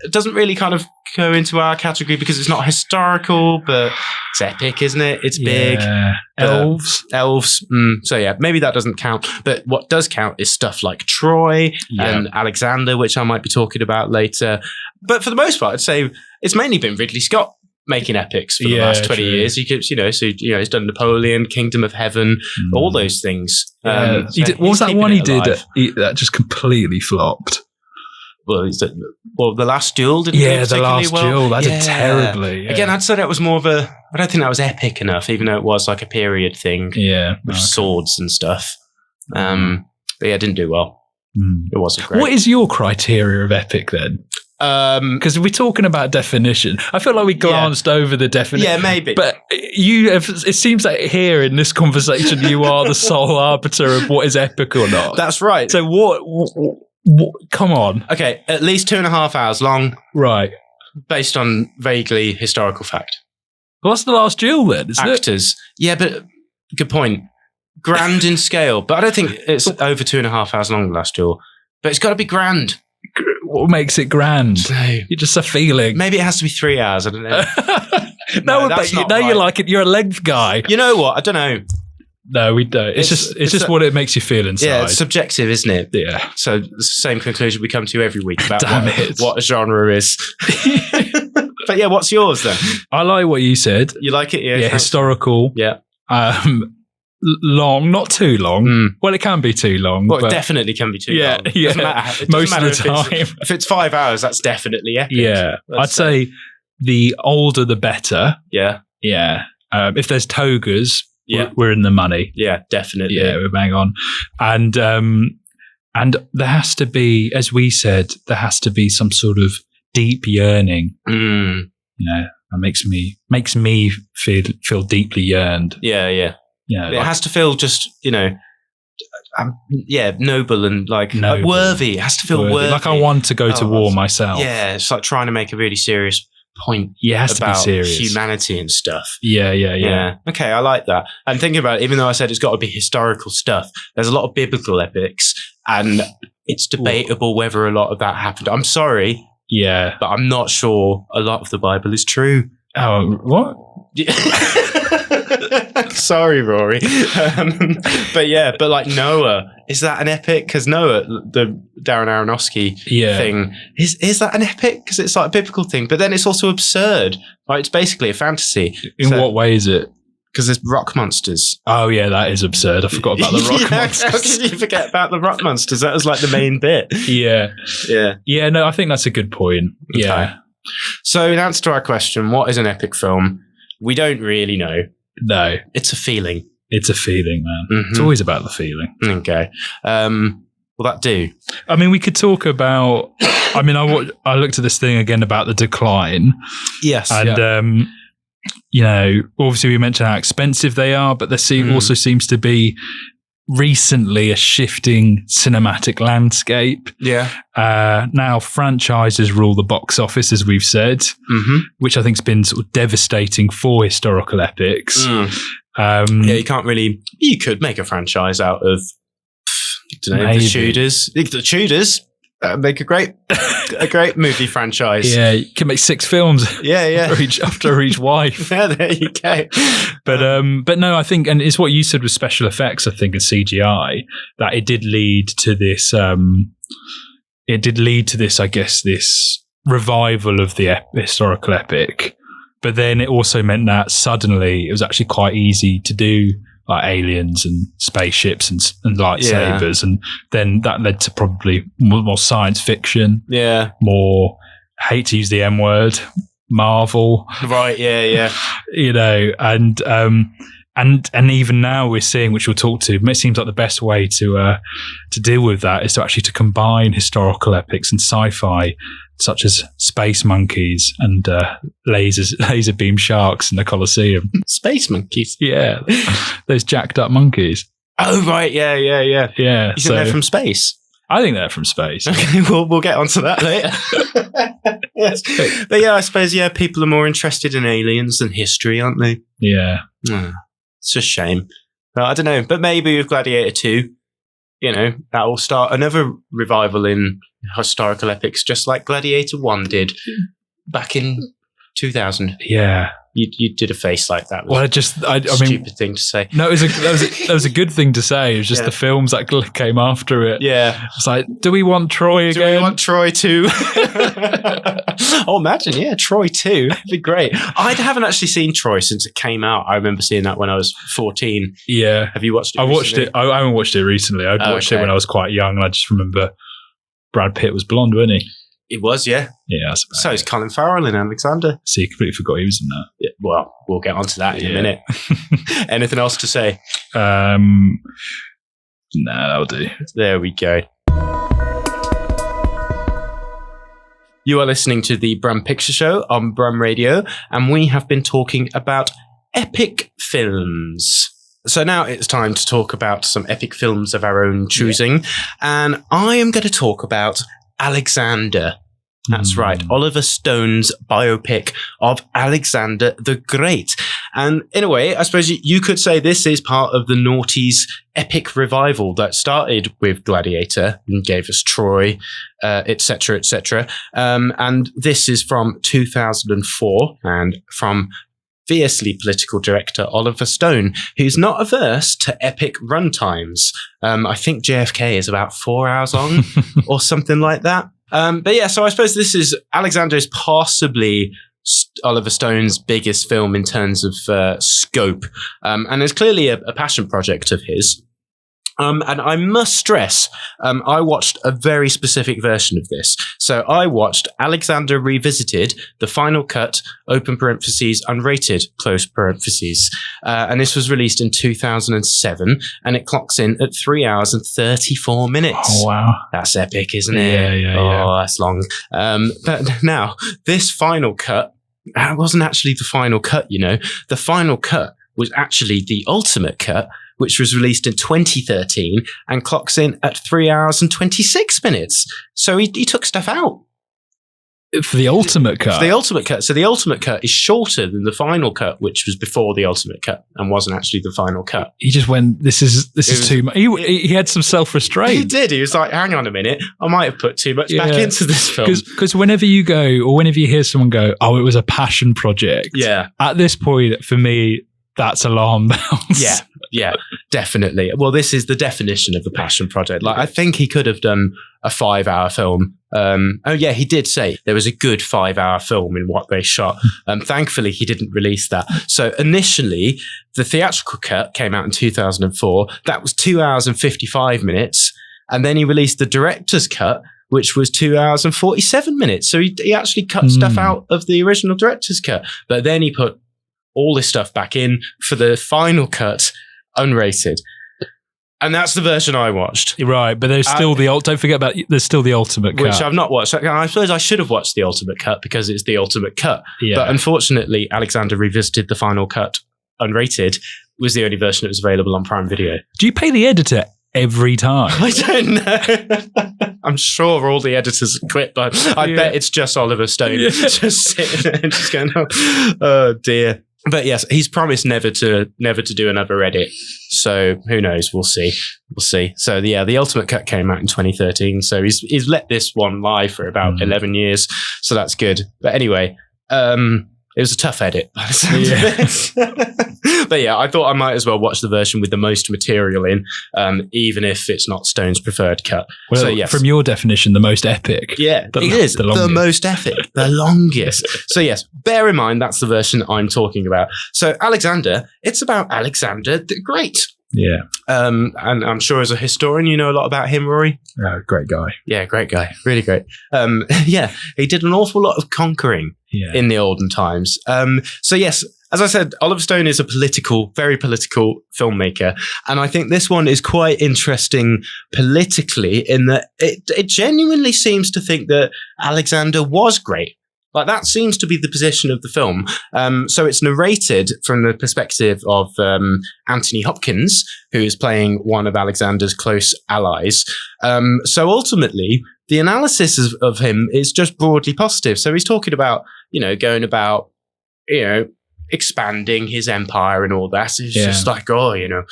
doesn't really kind of go into our category because it's not historical, but it's epic, isn't it? It's big. Elves. So yeah, maybe that doesn't count. But what does count is stuff like Troy and Alexander, which I might be talking about later. But for the most part, I'd say it's mainly been Ridley Scott making epics for the last 20 years. He's done Napoleon, Kingdom of Heaven, all those things. What was that one he did that just completely flopped? Well, The Last Duel didn't do The particularly Last well. Duel. That did terribly. Yeah. Again, I'd say that was more of a... I don't think that was epic enough, even though it was like a period thing with swords and stuff. But yeah, it didn't do well. It wasn't great. What is your criteria of epic then? Because we're talking about definition. I feel like we glanced over the definition. Yeah, maybe. But it seems like here in this conversation, you are the sole arbiter of what is epic or not. That's right. So what come on. Okay, at least 2.5 hours long. Right. Based on vaguely historical fact. What's The Last Duel then? Actors. Yeah, but good point. Grand in scale. But I don't think it's over 2.5 hours long, The Last Duel. But it's got to be grand. What makes it grand? You're just a feeling. Maybe it has to be 3 hours. I don't know. You're like it. You're a length guy. You know what? I don't know. No, we don't. It's just what it makes you feel inside. Yeah, it's subjective, isn't it? Yeah. So it's the same conclusion we come to every week about what a genre is. But yeah, what's yours then? I like what you said. You like it? Yeah, historical. Yeah. Long, not too long. Well, it can be too long. Well, it definitely can be too long. Yeah, most of the time. If it's 5 hours, that's definitely epic. Yeah, I'd say the older the better. Yeah. Yeah. If there's togas, we're in the money. Yeah, definitely. Yeah, we're bang on. And there has to be, as we said, there has to be some sort of deep yearning. You know, that makes me feel deeply yearned. Yeah, yeah. Yeah, it has to feel just, noble and worthy. It has to feel worthy. Like I want to go to war myself. Yeah, it's like trying to make a really serious point. Yeah, it has about to be serious. Humanity and stuff. Yeah. Okay, I like that. And thinking about it, even though I said it's got to be historical stuff, there's a lot of biblical epics, and it's debatable whether a lot of that happened. I'm sorry. Yeah. But I'm not sure a lot of the Bible is true. Oh, what? Sorry, Rory. But like Noah, is that an epic? Because Noah, the Darren Aronofsky thing, is that an epic? Because it's like a biblical thing, but then it's also absurd. Like it's basically a fantasy. In what way is it? Because there's rock monsters. Oh yeah, that is absurd. I forgot about the rock monsters. How could you forget about the rock monsters? That was like the main bit. Yeah. No, I think that's a good point. Okay. Yeah. So in answer to our question, what is an epic film? We don't really know. No. It's a feeling. It's a feeling, man. Mm-hmm. It's always about the feeling. Okay. Will that do? I mean, we could talk about... I mean, I looked at this thing again about the decline. Yes. And, obviously we mentioned how expensive they are, but there also seems to be recently a shifting cinematic landscape. Yeah. Now franchises rule the box office, as we've said, which I think has been sort of devastating for historical epics. You can't really... You could make a franchise out of, the Tudors. The Tudors make a great movie franchise. Yeah, you can make 6 films. Yeah. after each wife. Yeah, there you go. But no, I think, and it's what you said with special effects, I think, and CGI, that it did lead to this. I guess, this revival of the historical epic. But then it also meant that suddenly it was actually quite easy to do like aliens and spaceships and lightsabers, and then that led to probably more science fiction. Yeah, more, hate to use the M word, Marvel. Right? Yeah. And even now we're seeing, which we'll talk to, it seems like the best way to deal with that is to actually to combine historical epics and sci-fi, such as space monkeys and laser beam sharks in the Colosseum. Space monkeys? Yeah. Those jacked up monkeys. Oh, right. Yeah. Yeah. You think they're from space? I think they're from space. Okay, we'll get onto that later. Yes. But yeah, I suppose, people are more interested in aliens than history, aren't they? Yeah. It's a shame. I don't know. But maybe with Gladiator II, that will start another revival in historical epics, just like Gladiator I did back in 2000. Yeah. You did a face like that. Well, I mean, stupid thing to say. No, that was a good thing to say. It was just the films that came after it. Yeah. It's like, do we want Troy again? Do we want Troy 2? Oh, imagine, Troy 2. That'd be great. I haven't actually seen Troy since it came out. I remember seeing that when I was 14. Yeah. Have you watched it I recently? I haven't watched it recently. I watched it when I was quite young, and I just remember Brad Pitt was blonde, wasn't he? It was, yeah. Yeah, that's about so is Colin Farrell in Alexander. See, I completely forgot he was in that. Yeah, well, we'll get onto that in a minute. Anything else to say? No, that'll do. There we go. You are listening to the Brum Picture Show on Brum Radio, and we have been talking about epic films. So now it's time to talk about some epic films of our own choosing, and I am going to talk about Alexander. That's right, Oliver Stone's biopic of Alexander the Great. And in a way, I suppose you could say this is part of the noughties epic revival that started with Gladiator and gave us Troy, etc., etc. And this is from 2004 and from fiercely political director Oliver Stone, who's not averse to epic runtimes. I think JFK is about 4 hours long or something like that. But yeah, so I suppose Alexander is possibly Oliver Stone's biggest film in terms of scope. And it's clearly a passion project of his. And I must stress, I watched a very specific version of this. So I watched Alexander Revisited, the final cut, open parentheses, unrated, close parentheses. And this was released in 2007, and it clocks in at 3 hours and 34 minutes. Oh, wow. That's epic, isn't it? Yeah. That's long. But now, this final cut, it wasn't actually the final cut, The final cut was actually the ultimate cut, which was released in 2013 and clocks in at 3 hours and 26 minutes. So he took stuff out. For the ultimate cut? For the ultimate cut. So the ultimate cut is shorter than the final cut, which was before the ultimate cut and wasn't actually the final cut. He just went, this is too much. He had some self-restraint. He did. He was like, hang on a minute, I might have put too much back into this film. Because whenever you go, or whenever you hear someone go, oh, it was a passion project. Yeah. At this point, for me, that's alarm bells. Yeah, definitely. Well, this is the definition of the passion project. Like, I think he could have done a 5 hour film. He did say there was a good 5 hour film in what they shot. Thankfully, he didn't release that. So initially, the theatrical cut came out in 2004. That was 2 hours and 55 minutes. And then he released the director's cut, which was 2 hours and 47 minutes. So he actually cut stuff out of the original director's cut. But then he put all this stuff back in for the final cut, unrated. And that's the version I watched. Right, but there's still don't forget about, there's still the ultimate cut. Which I've not watched. I suppose I should have watched the ultimate cut because it's the ultimate cut. Yeah. But unfortunately, Alexander Revisited, the final cut, unrated, was the only version that was available on Prime Video. Do you pay the editor every time? I don't know. I'm sure all the editors quit, but I bet it's just Oliver Stone just sitting there and just going, oh dear. But yes, he's promised never to do another edit. So who knows? We'll see. So the ultimate cut came out in 2013. So he's let this one lie for about 11 years. So that's good. But anyway, it was a tough edit by the sounds of it. But yeah, I thought I might as well watch the version with the most material in, even if it's not Stone's preferred cut. Well, so yes, from your definition, the most epic. Yeah, it is the most epic, the longest. So yes, bear in mind that's the version I'm talking about. So Alexander, it's about Alexander the Great. Yeah. And I'm sure as a historian, you know a lot about him, Rory. Great guy. Yeah, great guy. Really great. He did an awful lot of conquering in the olden times. So yes, as I said, Oliver Stone is a very political filmmaker. And I think this one is quite interesting politically in that it genuinely seems to think that Alexander was great. Like, that seems to be the position of the film. So it's narrated from the perspective of Anthony Hopkins, who is playing one of Alexander's close allies. So ultimately, the analysis of him is just broadly positive. So he's talking about, going about, expanding his empire and all that. It's just like, and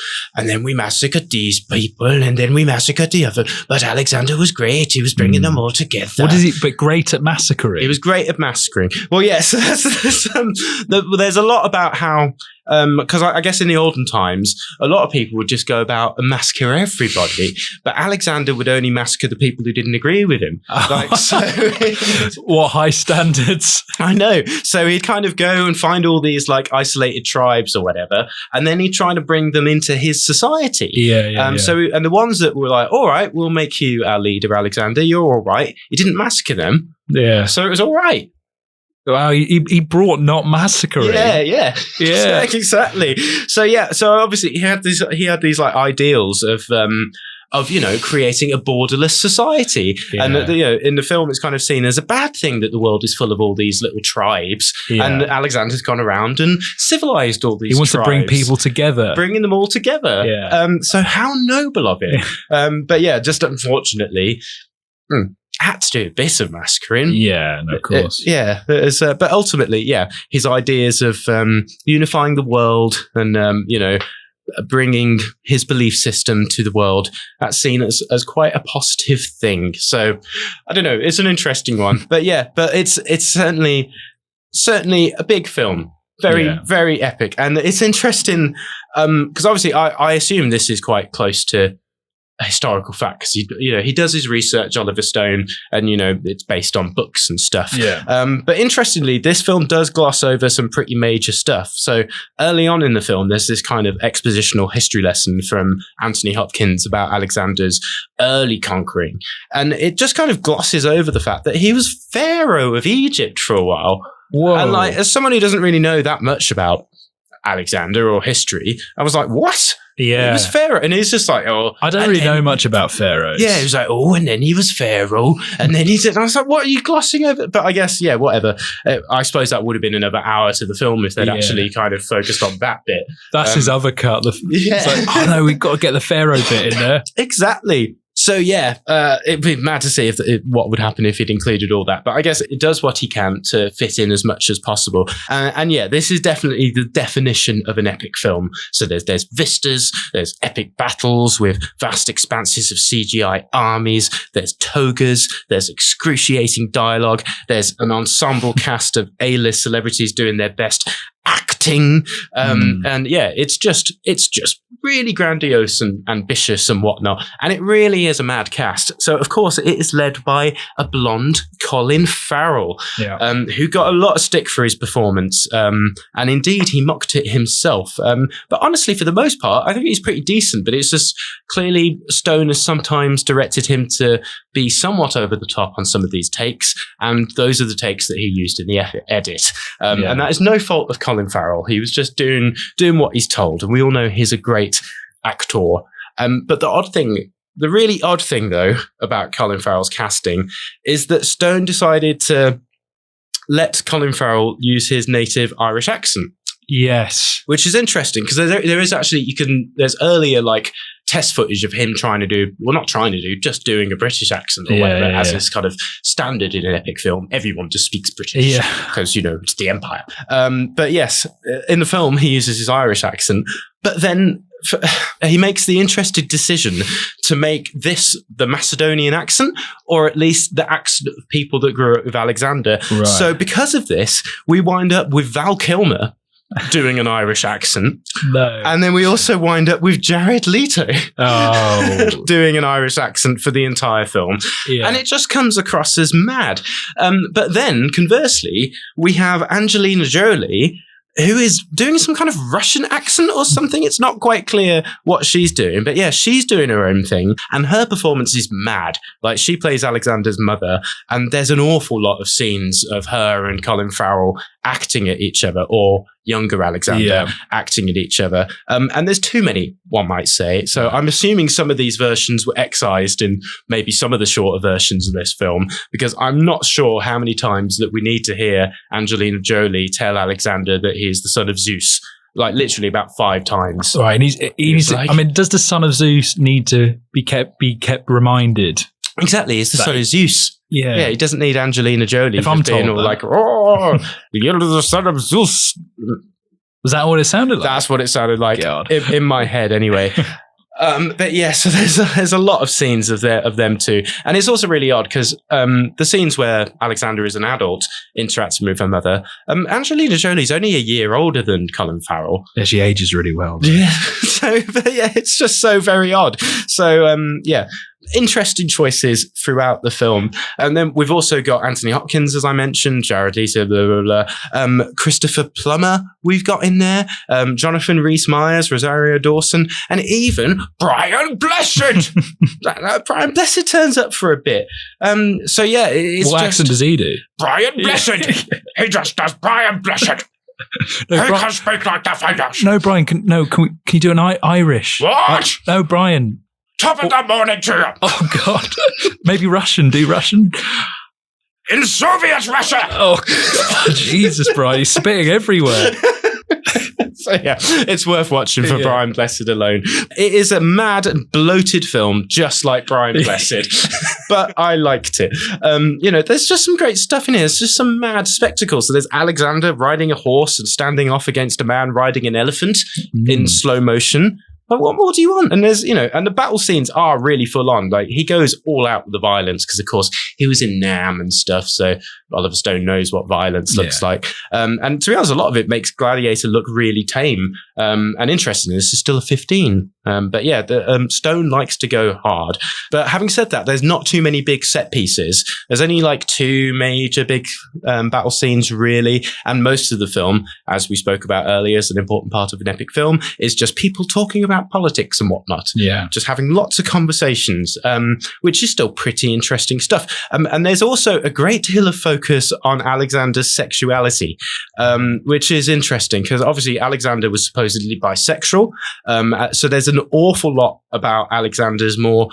then we massacred these people and then we massacred the other. But Alexander was great. He was bringing them all together. What is he? But great at massacring. He was great at massacring. Well, yes, there's a lot about how, because I guess in the olden times, a lot of people would just go about and massacre everybody, but Alexander would only massacre the people who didn't agree with him. What high standards? I know. So he'd kind of go and find all these like isolated tribes or whatever, and then he'd try to bring them into his society. So, and the ones that were like, all right, we'll make you our leader, Alexander. You're all right. He didn't massacre them. Yeah. So it was all right. Wow, he brought not massacring. Yeah, exactly. So obviously he had these like ideals of creating a borderless society, and in the film it's kind of seen as a bad thing that the world is full of all these little tribes, and Alexander's gone around and civilized all these. He wants tribes, to bring people together, bringing them all together. So how noble of it. But just unfortunately. Had to do a bit of massacring. Yeah, no, of course. But ultimately, his ideas of unifying the world and, bringing his belief system to the world, that's seen as quite a positive thing. So, I don't know, it's an interesting one. But it's certainly a big film. Very, very epic. And it's interesting because obviously I assume this is quite close to a historical fact because he does his research, Oliver Stone, and it's based on books and stuff. But interestingly, this film does gloss over some pretty major stuff. So early on in the film, there's this kind of expositional history lesson from Anthony Hopkins about Alexander's early conquering, and it just kind of glosses over the fact that he was Pharaoh of Egypt for a while. Whoa. And like, as someone who doesn't really know that much about Alexander or history, I was like, what? Yeah. He was Pharaoh. And he's just like, I don't really know much about pharaohs. Yeah, he was like, and then he was Pharaoh. And then he said, I was like, what are you glossing over? But I guess, whatever. I suppose that would have been another hour to the film if they'd actually kind of focused on that bit. That's his other cut. It's like, no, we've got to get the Pharaoh bit in there. Exactly. So it'd be mad to see what would happen if he'd included all that. But I guess it does what he can to fit in as much as possible. And this is definitely the definition of an epic film. So there's vistas, there's epic battles with vast expanses of CGI armies, there's togas, there's excruciating dialogue, there's an ensemble cast of A-list celebrities doing their best acting, and it's just really grandiose and ambitious and whatnot, and it really is a mad cast. So of course it is led by a blonde Colin Farrell, who got a lot of stick for his performance, and indeed he mocked it himself, but honestly for the most part I think he's pretty decent, but it's just clearly Stone has sometimes directed him to be somewhat over the top on some of these takes, and those are the takes that he used in the edit, and that is no fault of Colin Farrell. He was just doing what he's told, and we all know he's a great actor. But the really odd thing though about Colin Farrell's casting is that Stone decided to let Colin Farrell use his native Irish accent. Yes, which is interesting because there is actually there's earlier like test footage of him just doing a British accent or whatever, as is kind of standard in an epic film. Everyone just speaks British because it's the Empire. But yes, in the film he uses his Irish accent, but then he makes the interesting decision to make this the Macedonian accent, or at least the accent of people that grew up with Alexander. Right. So because of this, we wind up with Val Kilmer doing an Irish accent. No. And then we also wind up with Jared Leto doing an Irish accent for the entire film. Yeah. And it just comes across as mad. But then, conversely, we have Angelina Jolie, who is doing some kind of Russian accent or something. It's not quite clear what she's doing, but she's doing her own thing, and her performance is mad. Like, she plays Alexander's mother, and there's an awful lot of scenes of her and Colin Farrell acting at each other, or younger Alexander acting at each other. And there's too many, one might say. So I'm assuming some of these versions were excised in maybe some of the shorter versions of this film, because I'm not sure how many times that we need to hear Angelina Jolie tell Alexander that he is the son of Zeus. Like literally about 5 times. Right, and he's like, I mean, does the son of Zeus need to be kept reminded? Exactly, it's the son of Zeus. Yeah, he doesn't need Angelina Jolie. If I'm told all like, oh, you're the son of Zeus. Was that what it sounded like? That's what it sounded like in my head, anyway. But yeah, so there's a lot of scenes of them too, and it's also really odd because the scenes where Alexander is an adult interacting with her mother, Angelina Jolie's only a year older than Colin Farrell. Yeah, she ages really well. Yeah, it's just so very odd. So interesting choices throughout the film. And then we've also got Anthony Hopkins, as I mentioned, Jared Leto, blah, blah, blah. Christopher Plummer we've got in there, Jonathan Rhys-Meyers, Rosario Dawson, and even Brian Blessed. Brian Blessed turns up for a bit. So yeah, it's what accent does he do? Brian Blessed. He just does Brian Blessed. He can speak like the fighters. No, Brian, can you do an Irish? What? No, Brian. Top of the morning to you. Oh, God. Maybe Russian. Do Russian. In Soviet Russia. Oh, God. Jesus, Brian. He's spitting everywhere. So, yeah, it's worth watching for Brian Blessed alone. It is a mad and bloated film, just like Brian Blessed. But I liked it. There's just some great stuff in here. There's just some mad spectacles. So there's Alexander riding a horse and standing off against a man riding an elephant in slow motion. But what more do you want? And there's, and the battle scenes are really full on. Like, he goes all out with the violence because, of course, he was in Nam and stuff. So Oliver Stone knows what violence looks like. And to be honest, a lot of it makes Gladiator look really tame and interesting. This is still a 15. But yeah, Stone likes to go hard. But having said that, there's not too many big set pieces. There's only like 2 major big battle scenes, really. And most of the film, as we spoke about earlier, is an important part of an epic film, is just people talking about politics and whatnot. Yeah. Just having lots of conversations, which is still pretty interesting stuff. And there's also a great deal of focus on Alexander's sexuality, which is interesting because obviously Alexander was supposedly bisexual. So there's an awful lot about Alexander's more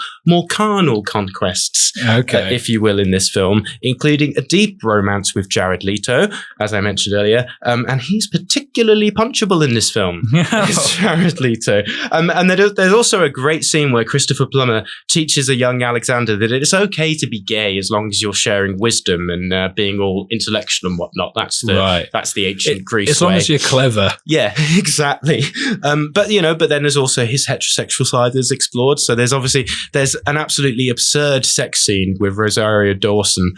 carnal conquests, if you will, in this film, including a deep romance with Jared Leto, as I mentioned earlier. And he's particularly punchable in this film. It's Jared Leto. And there's also a great scene where Christopher Plummer teaches a young Alexander that it's okay to be gay as long as you're sharing wisdom and being all intellectual and whatnot. That's the ancient Greece as long as you're clever. Yeah, exactly. But then there's also his heterosexual side that's explored. So there's an absolutely absurd sex scene with Rosario Dawson,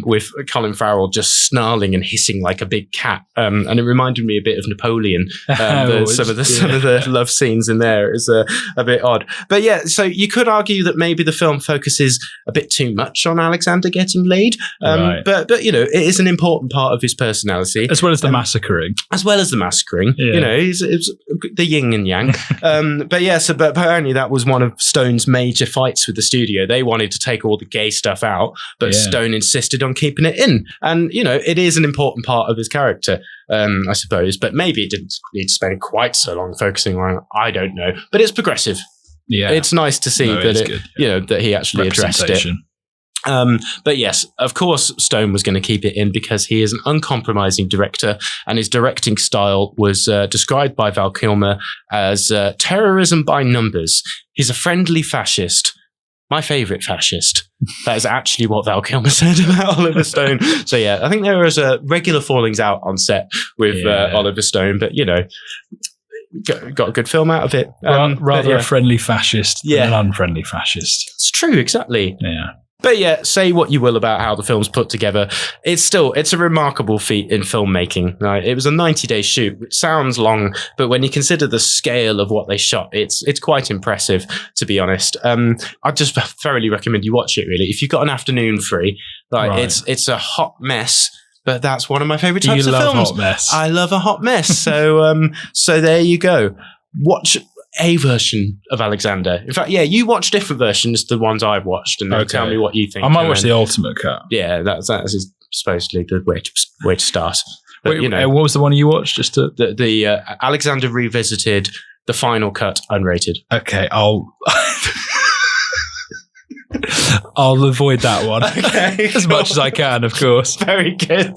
with Colin Farrell just snarling and hissing like a big cat. And it reminded me a bit of Napoleon. Some of the love scenes in there is a bit odd. But yeah, so you could argue that maybe the film focuses a bit too much on Alexander getting laid. But it is an important part of his personality. As well as the massacring. Yeah. It's the yin and yang. But apparently that was one of Stone's major fights with the studio. They wanted to take all the gay stuff out, but Stone insisted on keeping it in. And, it is an important part of his character, I suppose. But maybe it didn't need to spend quite so long focusing on it. I don't know. But it's progressive. Yeah. It's nice to see that he actually addressed it. But yes, of course, Stone was going to keep it in because he is an uncompromising director, and his directing style was described by Val Kilmer as terrorism by numbers. He's a friendly fascist. My favourite fascist. That is actually what Val Kilmer said about Oliver Stone. So yeah, I think there was regular fallings out on set with Oliver Stone, but got a good film out of it. Rather a friendly fascist than an unfriendly fascist. It's true, exactly. Yeah. But yeah, say what you will about how the film's put together. It's a remarkable feat in filmmaking. Right? It was a 90-day shoot, which sounds long, but when you consider the scale of what they shot, it's quite impressive, to be honest. I just thoroughly recommend you watch it, really. If you've got an afternoon free, it's a hot mess. But that's one of my favourite types of films. You love hot mess. I love a hot mess. So there you go. Watch a version of Alexander. In fact, you watch different versions to the ones I've watched, and tell me what you think. I might watch the ultimate cut. Yeah, that's supposedly the way to start. But, Wait, what was the one you watched? Just to the Alexander Revisited, the final cut, unrated. Okay, I'll avoid that one as much as I can, of course. Very good.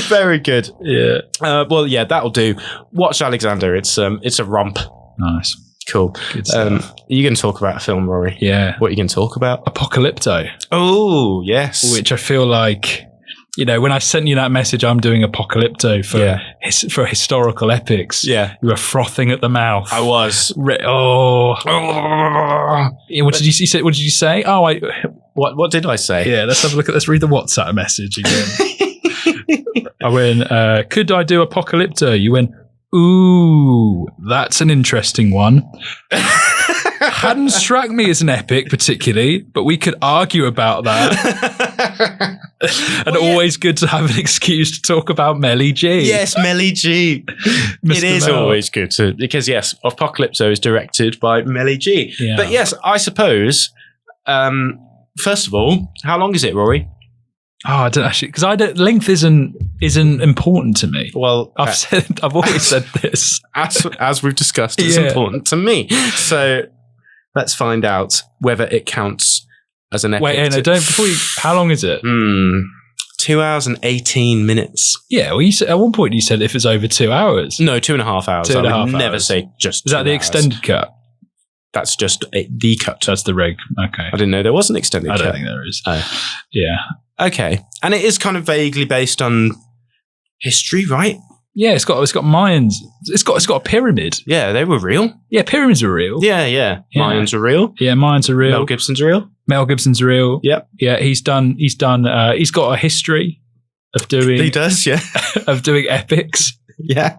Very good. Yeah. Well, yeah, that'll do. Watch Alexander. It's a romp. Nice. Cool. Good stuff. Are you going to talk about a film, Rory? Yeah. What are you going to talk about? Apocalypto. Oh, yes. Which I feel like, when I sent you that message, I'm doing Apocalypto for historical epics. Yeah. You were frothing at the mouth. I was. What did you say? Oh, What did I say? Yeah, let's have a look let's read the WhatsApp message again. I went, could I do Apocalypto? You went, ooh, that's an interesting one. Hadn't struck me as an epic particularly, but we could argue about that. And always good to have an excuse to talk about Melly G. Yes, Melly G. It is always good to, because yes, Apocalypto is directed by Melly G. Yeah. But yes, I suppose, first of all, how long is it, Rory? Oh, I don't actually, because length isn't important to me. Well, I've always said this. As we've discussed, it's important to me. So let's find out whether it counts as an epic. Wait, no, don't. How long is it? 2 hours and 18 minutes. Yeah, well, at one point you said if it's over 2 hours. No, 2.5 hours. I would never say just. Is that the extended cut? That's just the cut. That's the reg. Okay. I didn't know there was an extended cut. I don't think there is. Oh. Yeah. Okay, and it is kind of vaguely based on history, right? Yeah, it's got Mayans. It's got a pyramid. Yeah, they were real. Yeah, pyramids are real. Yeah. Mayans are real. Yeah, Mayans are real. Mel Gibson's real. Yep. Yeah, he's got a history of doing. He does, yeah. Of doing epics. Yeah,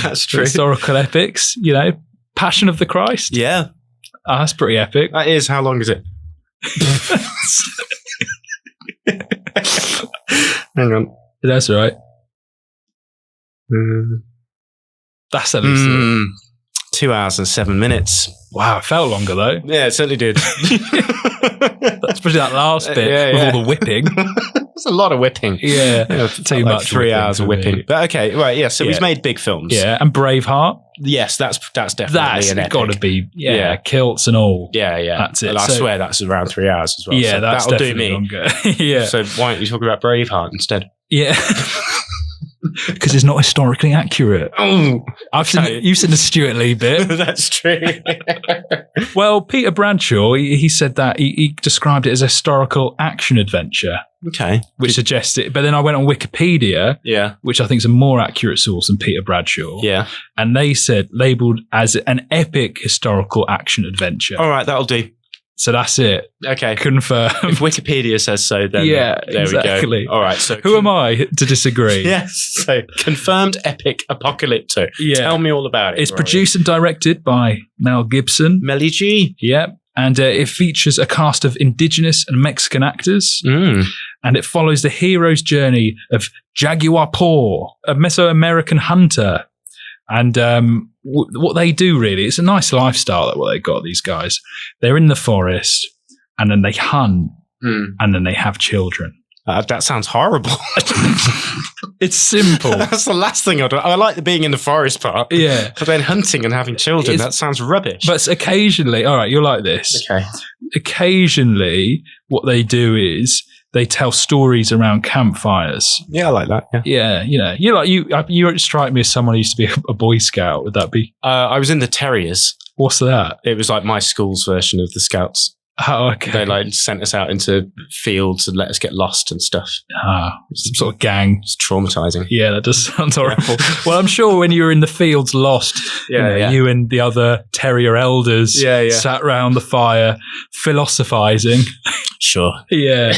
that's true. Historical epics. Passion of the Christ. Yeah, that's pretty epic. That is. How long is it? Hang on. That's all right. That's at least 2 hours and 7 minutes. Wow, it felt longer though. Yeah, it certainly did. Especially that last bit with all the whipping. It's a lot of whipping. Yeah, too much. 3 hours of whipping. But okay, right, yeah. So he's made big films. Yeah, and Braveheart. Yes, that's definitely an epic. Got to be. Yeah, kilts and all. Yeah. That's it. And I swear that's around 3 hours as well. Yeah, so that's that'll definitely do me. Longer. Yeah. So why don't you talk about Braveheart instead? Yeah. Because it's not historically accurate. Oh, you've seen the Stuart Lee bit. That's true. Well, Peter Bradshaw, he said that he described it as a historical action adventure. Okay. Which suggests it. But then I went on Wikipedia, which I think is a more accurate source than Peter Bradshaw. Yeah. And they said labelled as an epic historical action adventure. All right, that'll do. So that's it. Okay. Confirmed. If Wikipedia says so, then there exactly. we go. All right. So who am I to disagree? Yes. So confirmed epic Apocalypto. Yeah. Tell me all about it. It's produced and directed by Mel Gibson. Melly G. Yep. And it features a cast of indigenous and Mexican actors. And it follows the hero's journey of Jaguar Paw, a Mesoamerican hunter. And what they do really, it's a nice lifestyle that what they got, these guys. They're in the forest and then they hunt and then they have children. That sounds horrible. It's simple. That's the last thing I'd do. I like the being in the forest part. Yeah. But then hunting and having children, that sounds rubbish. But occasionally, all right, you're like this. Okay. Occasionally, what they do is they tell stories around campfires. Yeah, I like that. Yeah. You strike me as someone who used to be a Boy Scout. Would that be? I was in the Terriers. What's that? It was like my school's version of the Scouts. Oh, okay. They sent us out into fields and let us get lost and stuff. Some sort of gang. It's traumatizing. Yeah, that does sound horrible. Well, I'm sure when you were in the fields lost, you and the other terrier elders sat round the fire philosophizing. Sure. Yeah.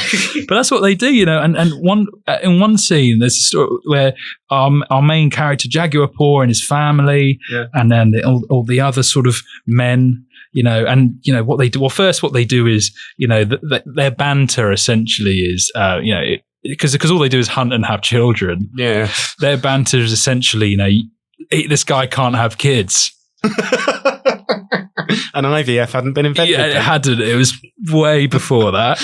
But that's what they do, and in one scene there's a story where our main character Jaguar Paw and his family and then all the other sort of men, what they do. Well, first, what they do is, their banter essentially is, because all they do is hunt and have children. Yeah. Their banter is essentially, this guy can't have kids. And IVF hadn't been invented. Yeah, it hadn't. It was way before that.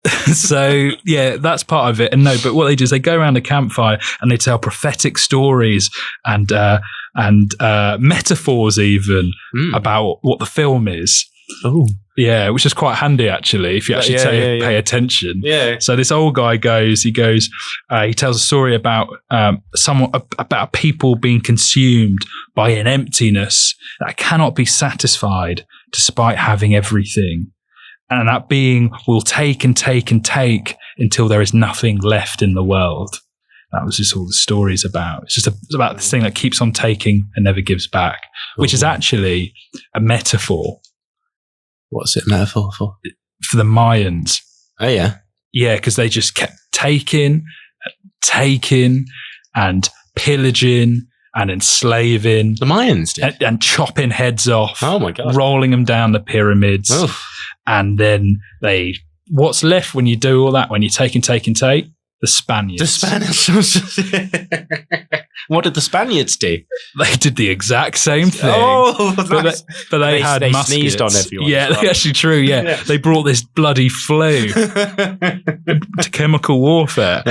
So yeah, that's part of it. And but what they do is they go around a campfire and they tell prophetic stories and metaphors even about what the film is. Oh, yeah, which is quite handy actually if you actually pay attention. Yeah. So this old guy he tells a story about about people being consumed by an emptiness that cannot be satisfied despite having everything. And that being will take and take and take until there is nothing left in the world. That was just all the story's about. It's about this thing that keeps on taking and never gives back, which is actually a metaphor. What's it metaphor for? For the Mayans. Oh, yeah. Yeah, because they just kept taking and pillaging and enslaving. The Mayans did? And chopping heads off. Oh, my God. Rolling them down the pyramids. Oof. And then what's left when you do all that, when you take and take and take? The Spaniards. The Spaniards. What did the Spaniards do? They did the exact same thing. Oh, nice. But they had muskets. Sneezed on everyone. Yeah, that's actually true. Yeah. They brought this bloody flu to chemical warfare.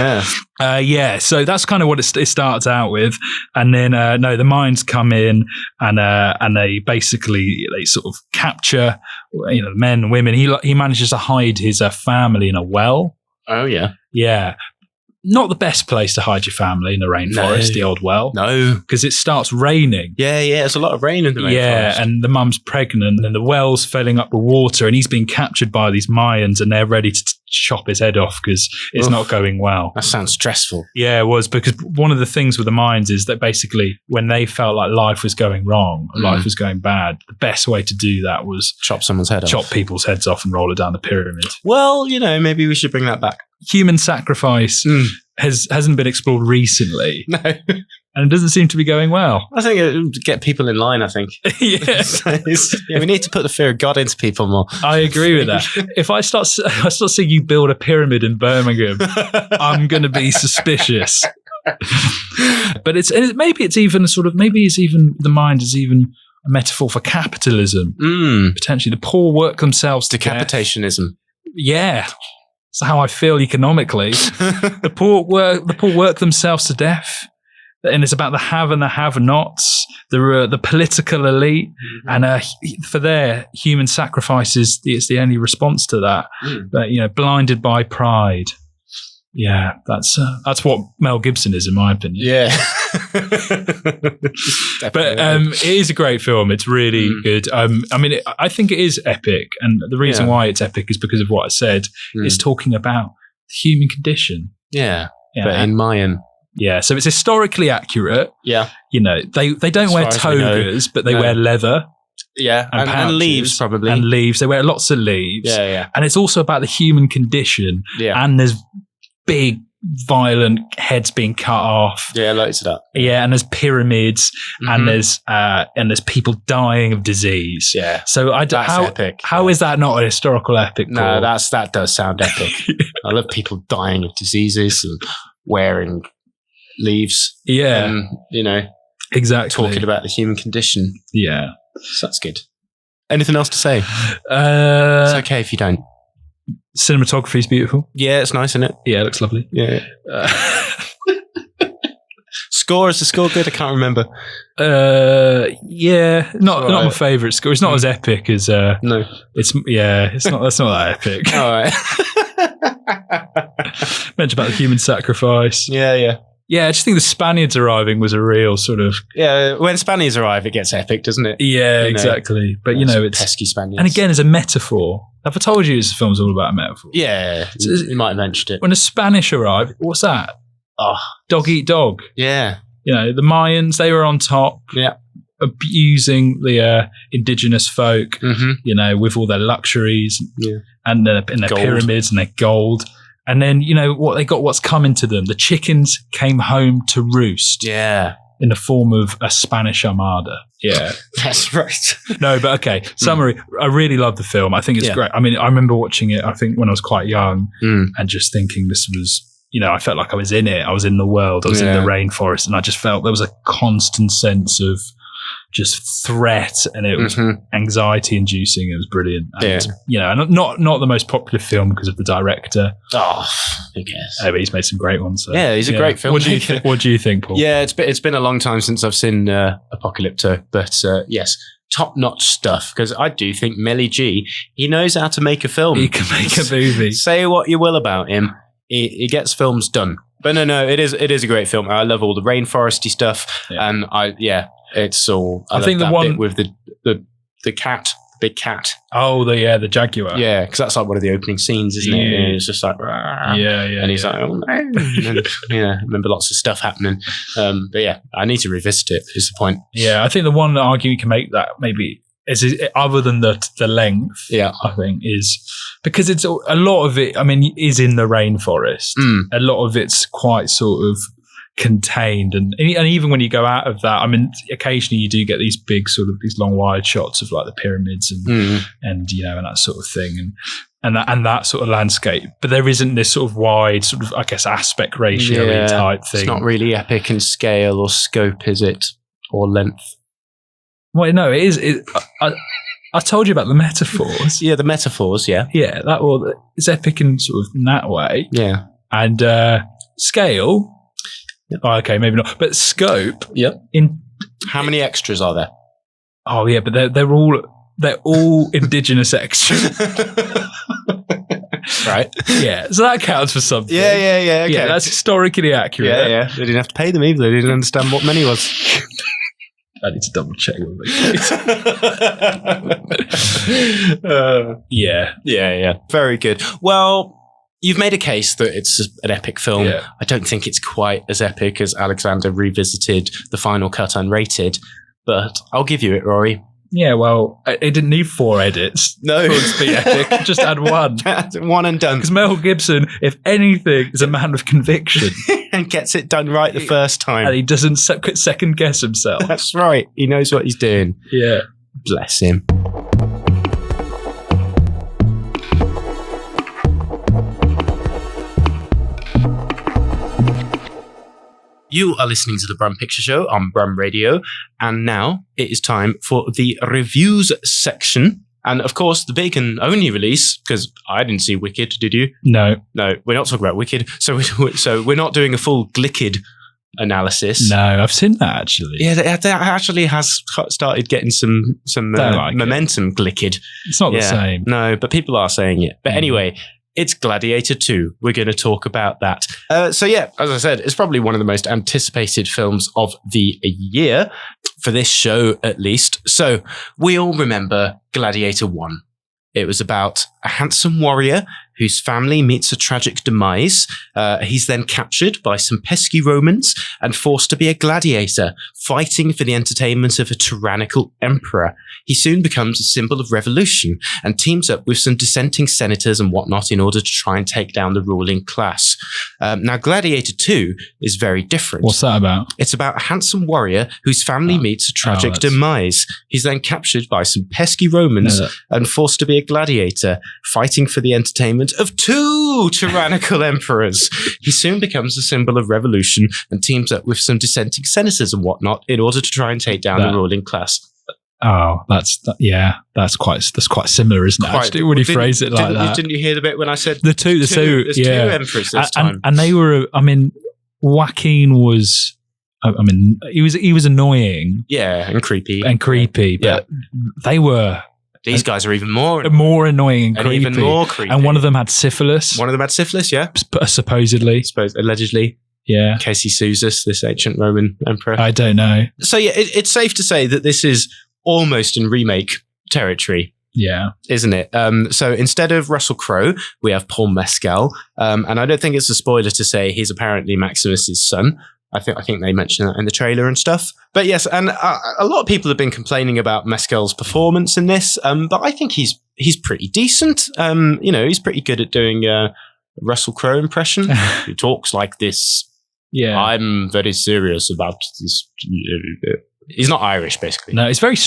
Yeah. So that's kind of what it starts out with. And then, the Mayans come in and they basically, they sort of capture, men and women. He manages to hide his family in a well. Oh, yeah. Yeah. Not the best place to hide your family in the rainforest, the old well. No. Because it starts raining. Yeah, there's a lot of rain in the rainforest. Yeah, and the mum's pregnant and the well's filling up with water and he's being captured by these Mayans and they're ready to chop his head off because it's not going well. That sounds stressful. Yeah, it was, because one of the things with the Mayans is that basically when they felt like life was going wrong, life was going bad, the best way to do that was chop someone's head off. Chop people's heads off and roll it down the pyramid. Well, maybe we should bring that back. Human sacrifice hasn't been explored recently. No. And it doesn't seem to be going well. I think it would get people in line, I think. Yeah. We need to put the fear of God into people more. I agree with that. If I start seeing you build a pyramid in Birmingham, I'm going to be suspicious. But maybe the mind is even a metaphor for capitalism. Potentially. The poor work themselves to Decapitationism. Yeah. That's how I feel economically. The poor work themselves to death. And it's about the have and the have-nots, the political elite, and for their human sacrifices, it's the only response to that. But, blinded by pride. Yeah, that's what Mel Gibson is, in my opinion. Yeah. But it is a great film. It's really good. I think it is epic. And the reason why it's epic is because of what I said. It's talking about the human condition. Yeah. But in Mayan. Yeah, so it's historically accurate. Yeah. They don't wear togas, but they wear leather. Yeah, and leaves probably. And leaves. They wear lots of leaves. Yeah. And it's also about the human condition. Yeah. And there's big, violent heads being cut off. Yeah, loads of that. Yeah, and there's pyramids, and there's people dying of disease. Yeah. So that's epic. How is that not a historical epic? No, that does sound epic. I love people dying of diseases and wearing leaves. Yeah. And, exactly. Talking about the human condition. Yeah. So that's good. Anything else to say? It's okay if you don't. Cinematography is beautiful. Yeah, it's nice, isn't it? Yeah, it looks lovely. Yeah. Score, is the score good? I can't remember. Yeah, not my favourite score. It's not as epic as no. That's not that epic. All right. Mentioned about the human sacrifice. Yeah. Yeah, I just think the Spaniards arriving was a real sort of... Yeah, when Spaniards arrive, it gets epic, doesn't it? Yeah, exactly. But, it's... pesky Spaniards. And again, as a metaphor. Have I told you this film's all about a metaphor? Yeah, you might have mentioned it. When the Spanish arrive, what's that? Oh. Dog eat dog. Yeah. The Mayans, they were on top. Yeah. Abusing the indigenous folk, with all their luxuries. Yeah. And their pyramids and their gold. And then, what's coming to them. The chickens came home to roost. Yeah. In the form of a Spanish armada. Yeah. That's right. No, but okay. Summary. I really love the film. I think it's great. I mean, I remember watching it, I think, when I was quite young and just thinking this was, I felt like I was in it. I was in the world. I was in the rainforest. And I just felt there was a constant sense of just threat, and it was anxiety inducing. It was brilliant. And, not the most popular film because of the director. Oh, who cares? But he's made some great ones. So. Yeah, he's a great film. What do you think, Paul? Yeah, it's been a long time since I've seen Apocalypto, but yes, top-notch stuff, because I do think Melly G, he knows how to make a film. He can make a movie. Say what you will about him, he gets films done. But no, it is a great film. I love all the rainforesty stuff, and it's all. I think the one bit with the cat, the big cat. Oh, the jaguar. Yeah, because that's like one of the opening scenes, isn't it? And it's just like, and he's like, oh no, and I remember lots of stuff happening. But yeah, I need to revisit it. Is the point? Yeah, I think the one argument you can make that maybe is other than the length. Yeah, I think is because it's a lot of it. I mean, is in the rainforest. A lot of it's quite sort of contained, and even when you go out of that, I mean, occasionally you do get these big sort of these long wide shots of like the pyramids and and that sort of thing, and that sort of landscape. But there isn't this sort of wide sort of, I guess, aspect ratio type thing. It's not really epic in scale or scope, is it, or length? Well, no, it is. I told you about the metaphors. Yeah, the metaphors. Yeah, that it's epic in sort of in that way. Yeah, and scale. Oh, okay, maybe not. But scope. Yep. How many extras are there? Oh yeah, but they're all indigenous extras. Right. Yeah. So that counts for something. Yeah. Okay. Yeah, that's historically accurate. Yeah. They didn't have to pay them either. They didn't understand what money was. I need to double check. Yeah. Very good. Well, you've made a case that it's an epic film. Yeah. I don't think it's quite as epic as Alexander Revisited, the final cut unrated, but I'll give you it, Rory. Yeah, well, it didn't need 4 edits. No. For it to be epic. Just add 1. One and done. Because Mel Gibson, if anything, is a man of conviction. And gets it done right the first time. And he doesn't second guess himself. That's right. He knows what he's doing. Yeah. Bless him. You are listening to the Brum Picture Show on Brum Radio, and now it is time for the reviews section. And of course, the big and only release, because I didn't see Wicked, did you? No, we're not talking about Wicked. So we're not doing a full Glicked analysis. No, I've seen that actually. Yeah, that actually has started getting some momentum. Glicked. It's not the same. No, but people are saying it. But anyway. It's Gladiator II. We're going to talk about that. As I said, it's probably one of the most anticipated films of the year, for this show at least. So we all remember Gladiator I. It was about a handsome warrior whose family meets a tragic demise. He's then captured by some pesky Romans and forced to be a gladiator, fighting for the entertainment of a tyrannical emperor. He soon becomes a symbol of revolution and teams up with some dissenting senators and whatnot in order to try and take down the ruling class. Now, Gladiator II is very different. What's that about? It's about a handsome warrior whose family meets a tragic demise. He's then captured by some pesky Romans and forced to be a gladiator, fighting for the entertainment of 2 tyrannical emperors. He soon becomes a symbol of revolution and teams up with some dissenting senators and whatnot in order to try and take down the ruling class. Oh, that's quite similar, isn't it? Actually, when you phrase it like that. Didn't you hear the bit when I said the two? There's 2 emperors this time, and they were. I mean, Joaquin was. I mean, he was annoying, and creepy, but they were. These guys are even more annoying and creepy. Even more creepy. And one of them had syphilis. Yeah. Supposedly. Allegedly. Yeah. In case he sues us, this ancient Roman emperor. I don't know. So yeah, it's safe to say that this is almost in remake territory. Yeah. Isn't it? So instead of Russell Crowe, we have Paul Mescal. And I don't think it's a spoiler to say he's apparently Maximus's son. I think they mentioned that in the trailer and stuff. But yes, and a lot of people have been complaining about Mescal's performance in this, but I think he's pretty decent. He's pretty good at doing a Russell Crowe impression. He talks like this. Yeah, I'm very serious about this. He's not Irish, basically. No, it's very.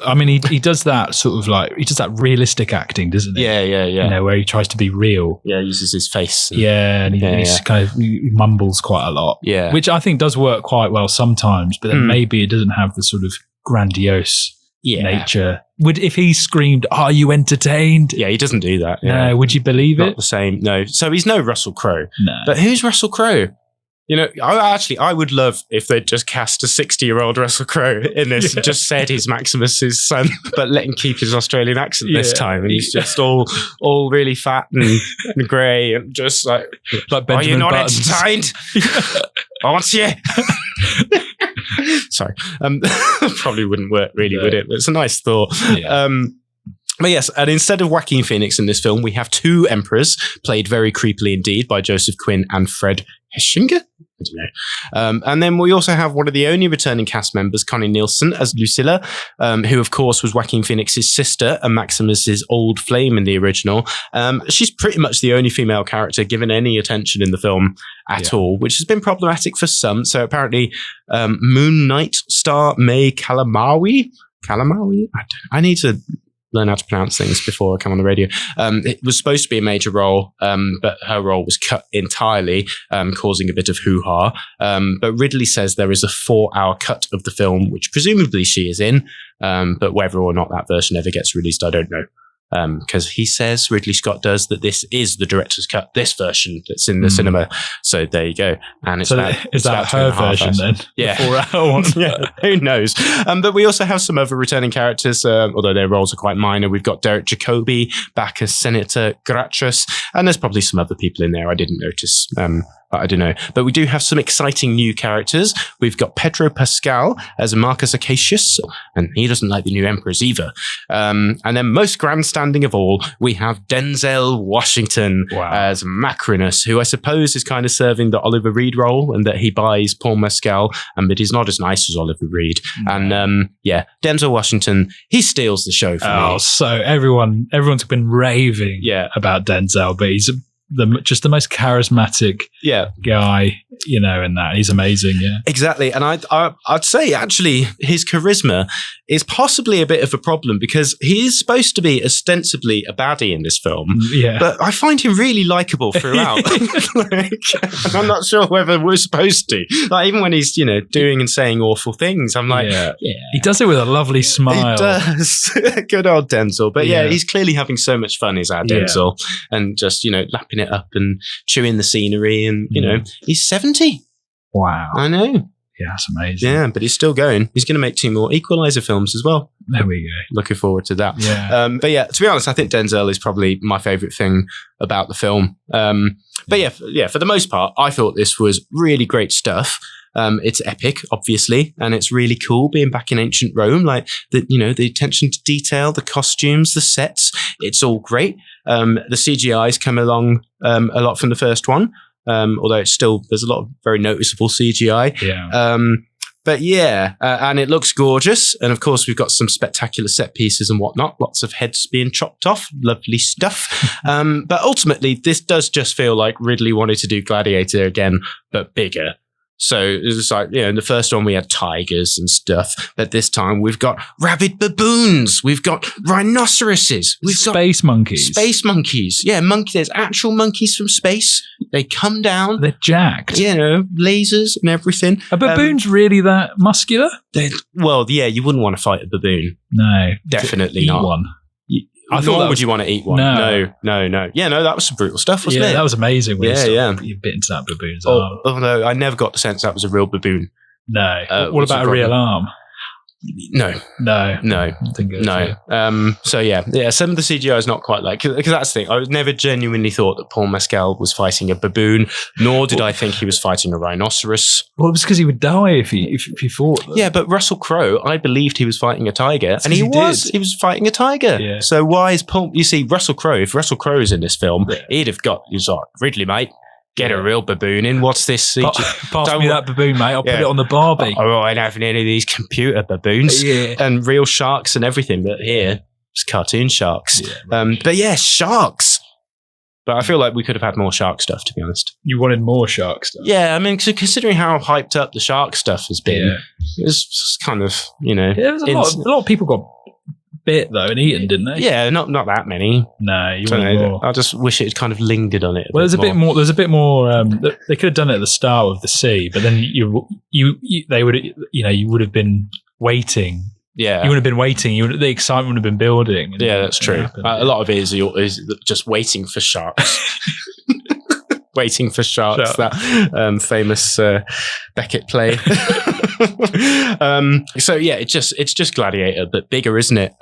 I mean, he does that sort of like he does that realistic acting, doesn't he? Yeah. Where he tries to be real. Yeah, he uses his face. And he kind of mumbles quite a lot. Yeah, which I think does work quite well sometimes, but then maybe it doesn't have the sort of grandiose nature. If he screamed, "Are you entertained?" Yeah, he doesn't do that. No, would you believe Not it? the same. No. So he's no Russell Crowe. No. But who's Russell Crowe? You know, I would love if they'd just cast a 60-year-old Russell Crowe in this and just said he's Maximus's son, but let him keep his Australian accent this time. And he's just all really fat and grey and just like are you not entertained? I want you. Sorry. Probably wouldn't work really, would it? But it's a nice thought. Yeah. But yes, and instead of Joaquin Phoenix in this film, we have two emperors, played very creepily indeed by Joseph Quinn and Fred Heschinger. I don't know. And then we also have one of the only returning cast members, Connie Nielsen, as Lucilla, who, of course, was Joaquin Phoenix's sister and Maximus's old flame in the original. She's pretty much the only female character given any attention in the film at all, which has been problematic for some. So apparently, Moon Knight star May Calamawy? I need to learn how to pronounce things before I come on the radio. It was supposed to be a major role, but her role was cut entirely, causing a bit of hoo-ha. But Ridley says there is a 4-hour cut of the film, which presumably she is in, but whether or not that version ever gets released, I don't know. Because he says, Ridley Scott does, that this is the director's cut, this version that's in the cinema. So there you go. And it's is that her version then? Yeah. The 4-hour one? Yeah, who knows? But we also have some other returning characters, although their roles are quite minor. We've got Derek Jacobi back as Senator Gracchus, and there's probably some other people in there I didn't notice. I don't know. But we do have some exciting new characters. We've got Pedro Pascal as Marcus Acacius, and he doesn't like the new emperors either. And then most grandstanding of all, we have Denzel Washington as Macrinus, who I suppose is kind of serving the Oliver Reed role, and that he buys Paul Mescal, but he's not as nice as Oliver Reed. And Denzel Washington, he steals the show for me. So everyone's been raving about Denzel, but he's just the most charismatic guy, in that. He's amazing, Exactly. And I'd say, actually, his charisma is possibly a bit of a problem because he is supposed to be ostensibly a baddie in this film. Yeah. But I find him really likable throughout. I'm not sure whether we're supposed to. Like, even when he's, doing and saying awful things, I'm like, He does it with a lovely smile. He does. Good old Denzel. But he's clearly having so much fun, is our Denzel. And just, lapping it up and chewing the scenery. And, he's 70. Wow. I know. Yeah, that's amazing. Yeah, but he's still going. He's going to make 2 more Equalizer films as well. There we go. Looking forward to that. Yeah. But to be honest, I think Denzel is probably my favourite thing about the film. But for the most part, I thought this was really great stuff. It's epic, obviously, and it's really cool being back in ancient Rome. Like the attention to detail, the costumes, the sets, it's all great. The CGI's come along a lot from the first one. Although it's still, there's a lot of very noticeable CGI. Yeah. And it looks gorgeous. And of course, we've got some spectacular set pieces and whatnot. Lots of heads being chopped off. Lovely stuff. But ultimately, this does just feel like Ridley wanted to do Gladiator again, but bigger. So it's just like, in the first one we had tigers and stuff, but this time we've got rabid baboons, we've got rhinoceroses, we've got space monkeys. Space monkeys. Yeah, there's actual monkeys from space. They come down. They're jacked. Lasers and everything. Are baboons really that muscular? You wouldn't want to fight a baboon. No. Definitely eat not. One. Would you want to eat one? No. Yeah, no, that was some brutal stuff, wasn't it? That was amazing. When you bit into that baboon's arm. Although I never got the sense that was a real baboon. No. What about a real arm? No. No. Some of the CGI is not quite like, because that's the thing. I never genuinely thought that Paul Mescal was fighting a baboon, nor did I think he was fighting a rhinoceros. Well, it was because he would die if he fought them. Yeah, but Russell Crowe, I believed he was fighting a tiger, and he was fighting a tiger. Yeah. So why is Paul? You see, Russell Crowe. If Russell Crowe is in this film, he's like, Ridley, mate. Get a real baboon in. What's this? Pass me that baboon, mate. I'll put it on the barbie. I ain't having any of these computer baboons and real sharks and everything. But here, it's cartoon sharks. Sharks. But I feel like we could have had more shark stuff, to be honest. You wanted more shark stuff? Yeah, I mean, considering how hyped up the shark stuff has been, it's kind of, there was a lot of people got bit though and eaten, didn't they? Yeah, not that many. No, you want more. I just wish it had kind of lingered on it. There's a bit more. There's a bit more. They could have done it at the start of the sea, but then you would have been waiting Yeah. You would have been waiting. The excitement would have been building. Yeah, that's true. A lot of it is just waiting for sharks. Waiting for sharks, that famous Beckett play. So yeah, it's just Gladiator, but bigger, isn't it?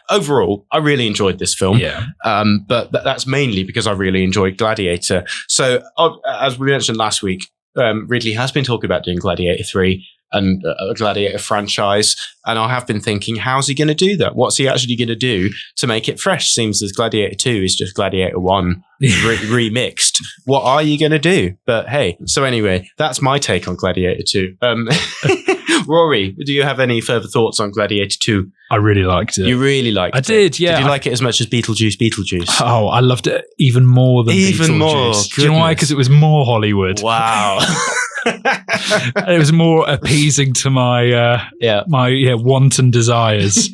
Overall, I really enjoyed this film. Yeah. But that's mainly because I really enjoyed Gladiator. So as we mentioned last week, Ridley has been talking about doing Gladiator 3 and a Gladiator franchise. And I have been thinking, how's he going to do that? What's he actually going to do to make it fresh? Seems as Gladiator 2 is just Gladiator 1 remixed. What are you going to do? But hey, so anyway, that's my take on Gladiator 2. Rory, do you have any further thoughts on Gladiator 2? I really liked it. You really liked it? I did, yeah. Did you like it as much as Beetlejuice? Oh, I loved it even more than even Beetlejuice. More. Do you know why? Because it was more Hollywood. Wow. It was more appeasing to my wanton desires.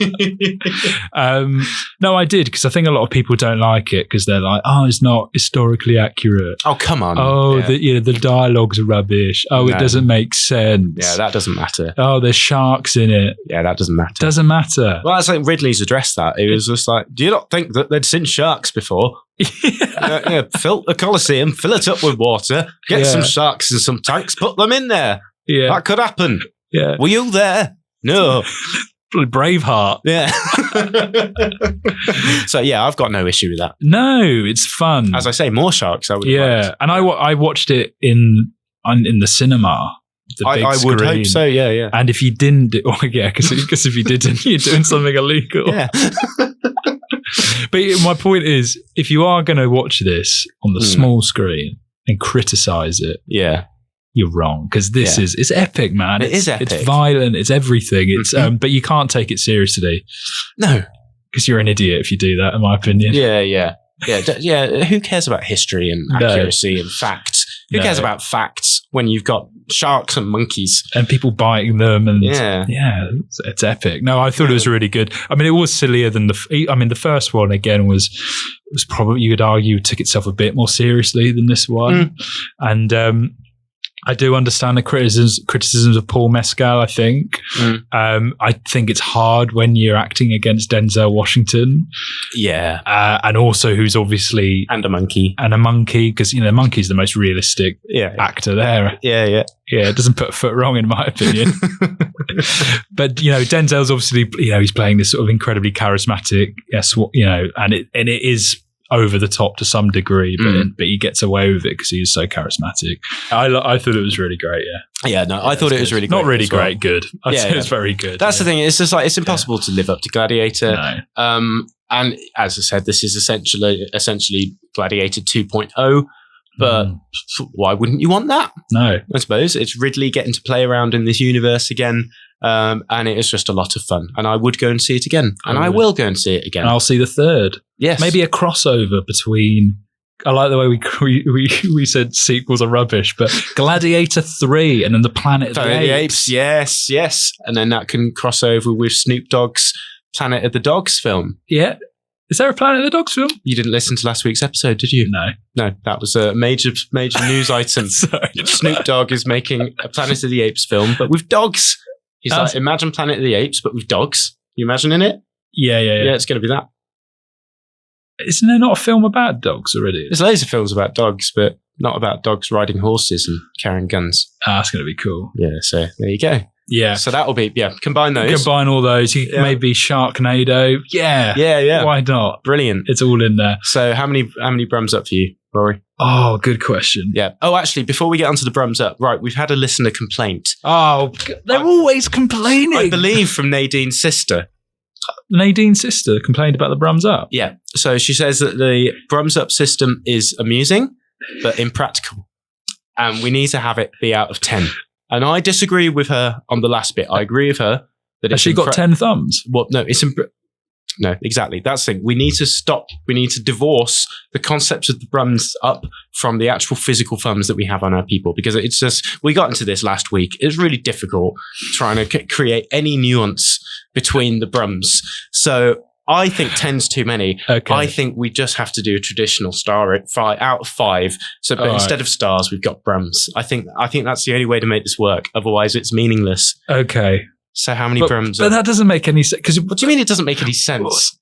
No, I did, because I think a lot of people don't like it because they're like, oh, it's not historically accurate. Oh, come on. Oh, the dialogues are rubbish. Oh, it doesn't make sense. Yeah, that doesn't matter. Oh, there's sharks in it. Yeah, that doesn't matter. Doesn't matter. Well, I think Ridley's addressed that. It was just like, do you not think that they'd seen sharks before? Fill the Colosseum, fill it up with water, get some sharks in some tanks, put them in there. Yeah. That could happen. Yeah. Were you there? No. Braveheart. Yeah. So yeah, I've got no issue with that. No, it's fun. As I say, more sharks. I would. Yeah, and I watched it in the cinema. I would hope so. Yeah. And if you didn't, because if you didn't, you're doing something illegal. Yeah. But my point is, if you are going to watch this on the small screen and criticize it, you're wrong, because it's epic, man. It is epic. It's violent. It's everything. It's but you can't take it seriously. No, because you're an idiot if you do that, in my opinion. Yeah. Who cares about history and accuracy and facts? Who cares about facts when you've got sharks and monkeys and people biting them? And it's epic. No, I thought it was really good. I mean, it was sillier than the first one. Again, was probably, you could argue, took itself a bit more seriously than this one. And I do understand the criticisms of Paul Mescal, I think. I think it's hard when you're acting against Denzel Washington. Yeah. And also who's obviously... And a monkey, because, the monkey's the most realistic actor there. Yeah. Yeah, it doesn't put a foot wrong, in my opinion. But, Denzel's obviously, he's playing this sort of incredibly charismatic, and it is over the top to some degree, but he gets away with it because he's so charismatic. I thought it was really great. Yeah, no, I thought it was really great. Not really great, good. I'd say it was very good. That's the thing. It's just like, it's impossible to live up to Gladiator. No. And as I said, this is essentially Gladiator 2.0. But why wouldn't you want that? No. I suppose it's Ridley getting to play around in this universe again. And it is just a lot of fun. And I would go and see it again. And I will go and see it again. And I'll see the third. Yes. Maybe a crossover between... I like the way we said sequels are rubbish, but Gladiator 3 and then the Planet of the Apes. Yes. And then that can cross over with Snoop Dogg's Planet of the Dogs film. Yeah. Is there a Planet of the Dogs film? You didn't listen to last week's episode, did you? No, that was a major news item. Snoop Dogg is making a Planet of the Apes film, but with dogs. He's like, imagine Planet of the Apes, but with dogs. You imagining it? Yeah. Yeah, it's going to be that. Isn't there not a film about dogs already? There's loads of films about dogs, but not about dogs riding horses and carrying guns. That's going to be cool. Yeah, so there you go. Yeah. So that'll be, combine those. Combine all those. Maybe Sharknado. Yeah. Why not? Brilliant. It's all in there. So how many Brums up for you, Rory? Oh, good question. Yeah. Oh, actually, before we get onto the Brums up, right, we've had a listener complaint. Oh, they're always complaining. I believe from Nadine's sister. Nadine's sister complained about the Brums up? Yeah. So she says that the Brums up system is amusing, but impractical. And we need to have it be out of 10. And I disagree with her on the last bit. I agree with her that has she got 10 thumbs? Well, no, no, exactly. That's the thing. We need to stop. We need to divorce the concepts of the Brums up from the actual physical thumbs that we have on our people, because it's just, we got into this last week. It's really difficult trying to create any nuance between the Brums. So I think 10's too many. Okay. I think we just have to do a traditional star at 5 out of 5. So, but instead of stars, we've got Brums. I think that's the only way to make this work. Otherwise, it's meaningless. Okay. So how many Brums? But that doesn't make any sense. What do you mean it doesn't make any sense?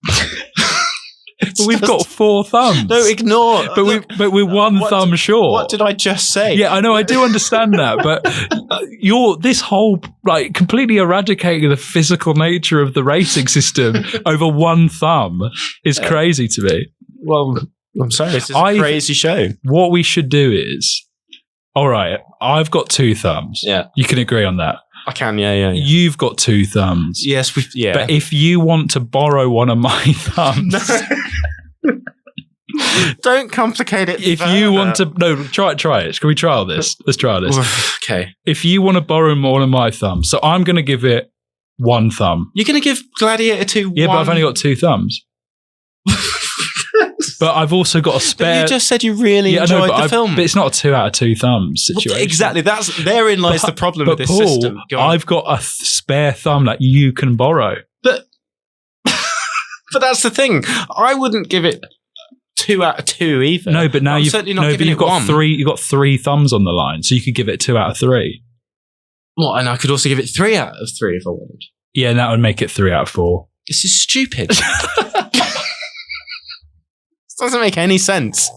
But we've got 4 thumbs. No, ignore. But we're one thumb short. What did I just say? Yeah, I know. I do understand that, but this whole completely eradicating the physical nature of the rating system over one thumb is crazy to me. Well, I'm sorry. This is a crazy show. What we should do is, all right, I've got 2 thumbs. Yeah, you can agree on that. I can, yeah. You've got 2 thumbs. Yes, But if you want to borrow one of my thumbs... Don't complicate it If further. you want to... No, try it. Can we trial this? Let's try this. Okay. If you want to borrow one of my thumbs, so I'm going to give it 1 thumb. You're going to give Gladiator 2 Yeah, but I've only got 2 thumbs. But I've also got a spare... But you just said you really enjoyed the film. But it's not a 2 out of 2 thumbs situation. Well, exactly. Therein lies the problem with this Paul, system. I've got a spare thumb that you can borrow. But that's the thing. I wouldn't give it 2 out of 2 either. No, but now you've got 3. You've got 3 thumbs on the line, so you could give it 2 out of 3. What? And I could also give it 3 out of 3 if I wanted. Yeah, and that would make it 3 out of 4. This is stupid. This doesn't make any sense.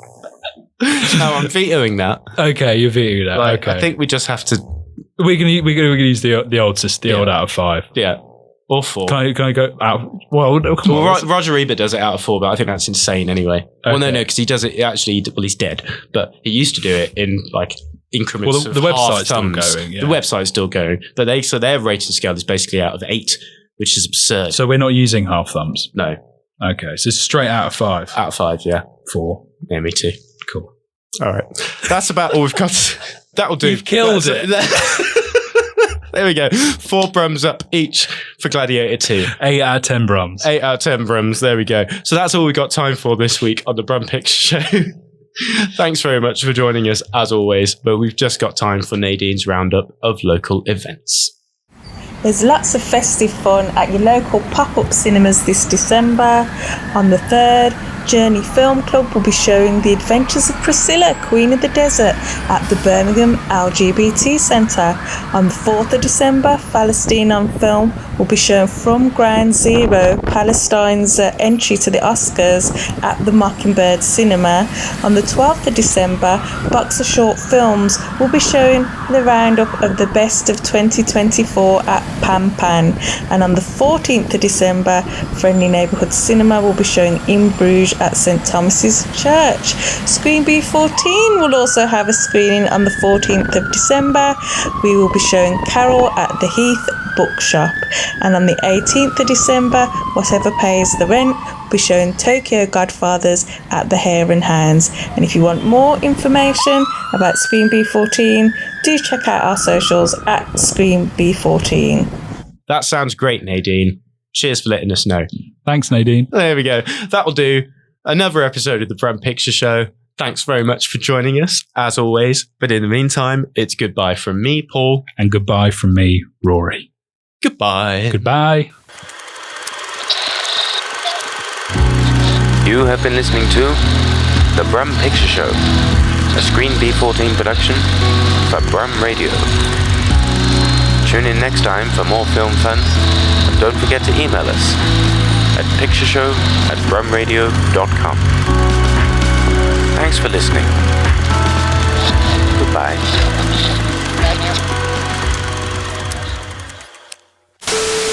No, I'm vetoing that. Okay, you're vetoing that. Okay, I think we just have to. We're gonna use the old out of 5. Yeah, or 4. Can I go out? Well, come on. Roger Ebert does it out of 4, but I think that's insane anyway. Okay. Well, no, because he does it actually. Well, he's dead, but he used to do it in increments. Well, the website's still going. Yeah. The website's still going, but their rating scale is basically out of 8, which is absurd. So we're not using half thumbs. No. Okay, so it's straight out of 5. Out of 5, yeah. 4. Yeah, me too. Cool. All right. That's about all we've got. That'll do. You've killed it. There we go. 4 Brums up each for Gladiator 2. 8 out of 10 Brums. 8 out of 10 Brums. There we go. So that's all we got time for this week on the Brum Picture Show. Thanks very much for joining us, as always. But we've just got time for Nadine's roundup of local events. There's lots of festive fun at your local pop-up cinemas this December. On the 3rd, Journey Film Club will be showing The Adventures of Priscilla, Queen of the Desert at the Birmingham LGBT Centre. On the 4th of December, Palestine on Film will be showing From Ground Zero, Palestine's entry to the Oscars at the Mockingbird Cinema. On the 12th of December, Box of Short Films will be showing the roundup of the best of 2024 at Pan Pan. And on the 14th of December, Friendly Neighbourhood Cinema will be showing In Bruges at St Thomas's Church. Screen B14 will also have a screening on the 14th of December. We will be showing Carol at the Heath Bookshop. And on the 18th of December, Whatever Pays the Rent will be showing Tokyo Godfathers at the Hare and Hounds. And if you want more information about Screen B14, do check out our socials at Screen B14. That sounds great, Nadine. Cheers for letting us know. Thanks, Nadine. There we go. That'll do. Another episode of the Brum Picture Show. Thanks very much for joining us, as always. But in the meantime, it's goodbye from me, Paul. And goodbye from me, Rory. Goodbye. Goodbye. You have been listening to The Brum Picture Show, a Screen B14 production for Brum Radio. Tune in next time for more film fun, and don't forget to email us at pictureshow@brumradio.com. Thanks for listening. Goodbye.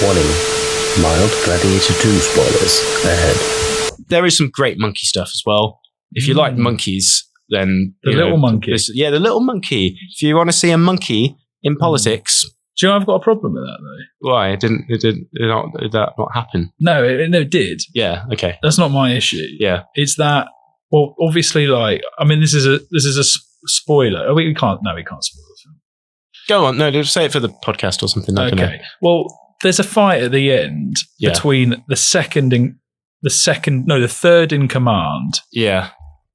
Warning, mild Gladiator II spoilers ahead. There is some great monkey stuff as well. If you like monkeys, then... The little monkey. The little monkey. If you want to see a monkey in politics... Do you know I've got a problem with that, though? Why? Did that not happen? No, it did. Yeah, okay. That's not my issue. Yeah. It's that, well, obviously, this is a spoiler. We can't spoil the film. Go on. No, just say it for the podcast or something. Okay. Well, there's a fight at the end between the third in command. Yeah.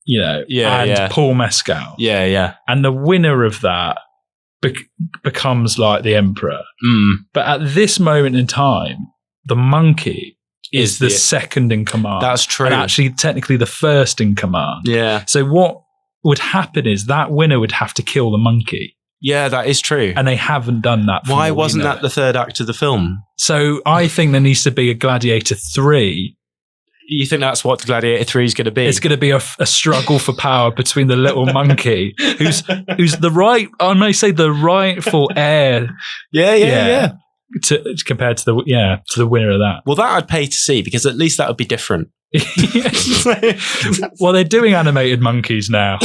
And Paul Mescal. Yeah, yeah. And the winner of that becomes like the emperor. But at this moment in time, the monkey is the second in command. That's true. And actually, technically, the first in command. Yeah. So what would happen is that winner would have to kill the monkey. Yeah, that is true. And they haven't done that. Why wasn't that the third act of the film? So I think there needs to be a Gladiator 3. You think that's what Gladiator 3 is going to be? It's going to be a struggle for power between the little monkey, who's I may say the rightful heir. Yeah. Compared to the winner of that. Well, that I'd pay to see, because at least that would be different. Well, they're doing animated monkeys now.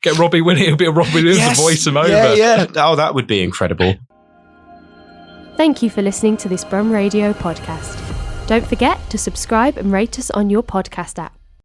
Get Robbie Williams. It'll be a Robbie Williams to voice him over. Yeah. Oh, that would be incredible. Thank you for listening to this Brum Radio podcast. Don't forget to subscribe and rate us on your podcast app.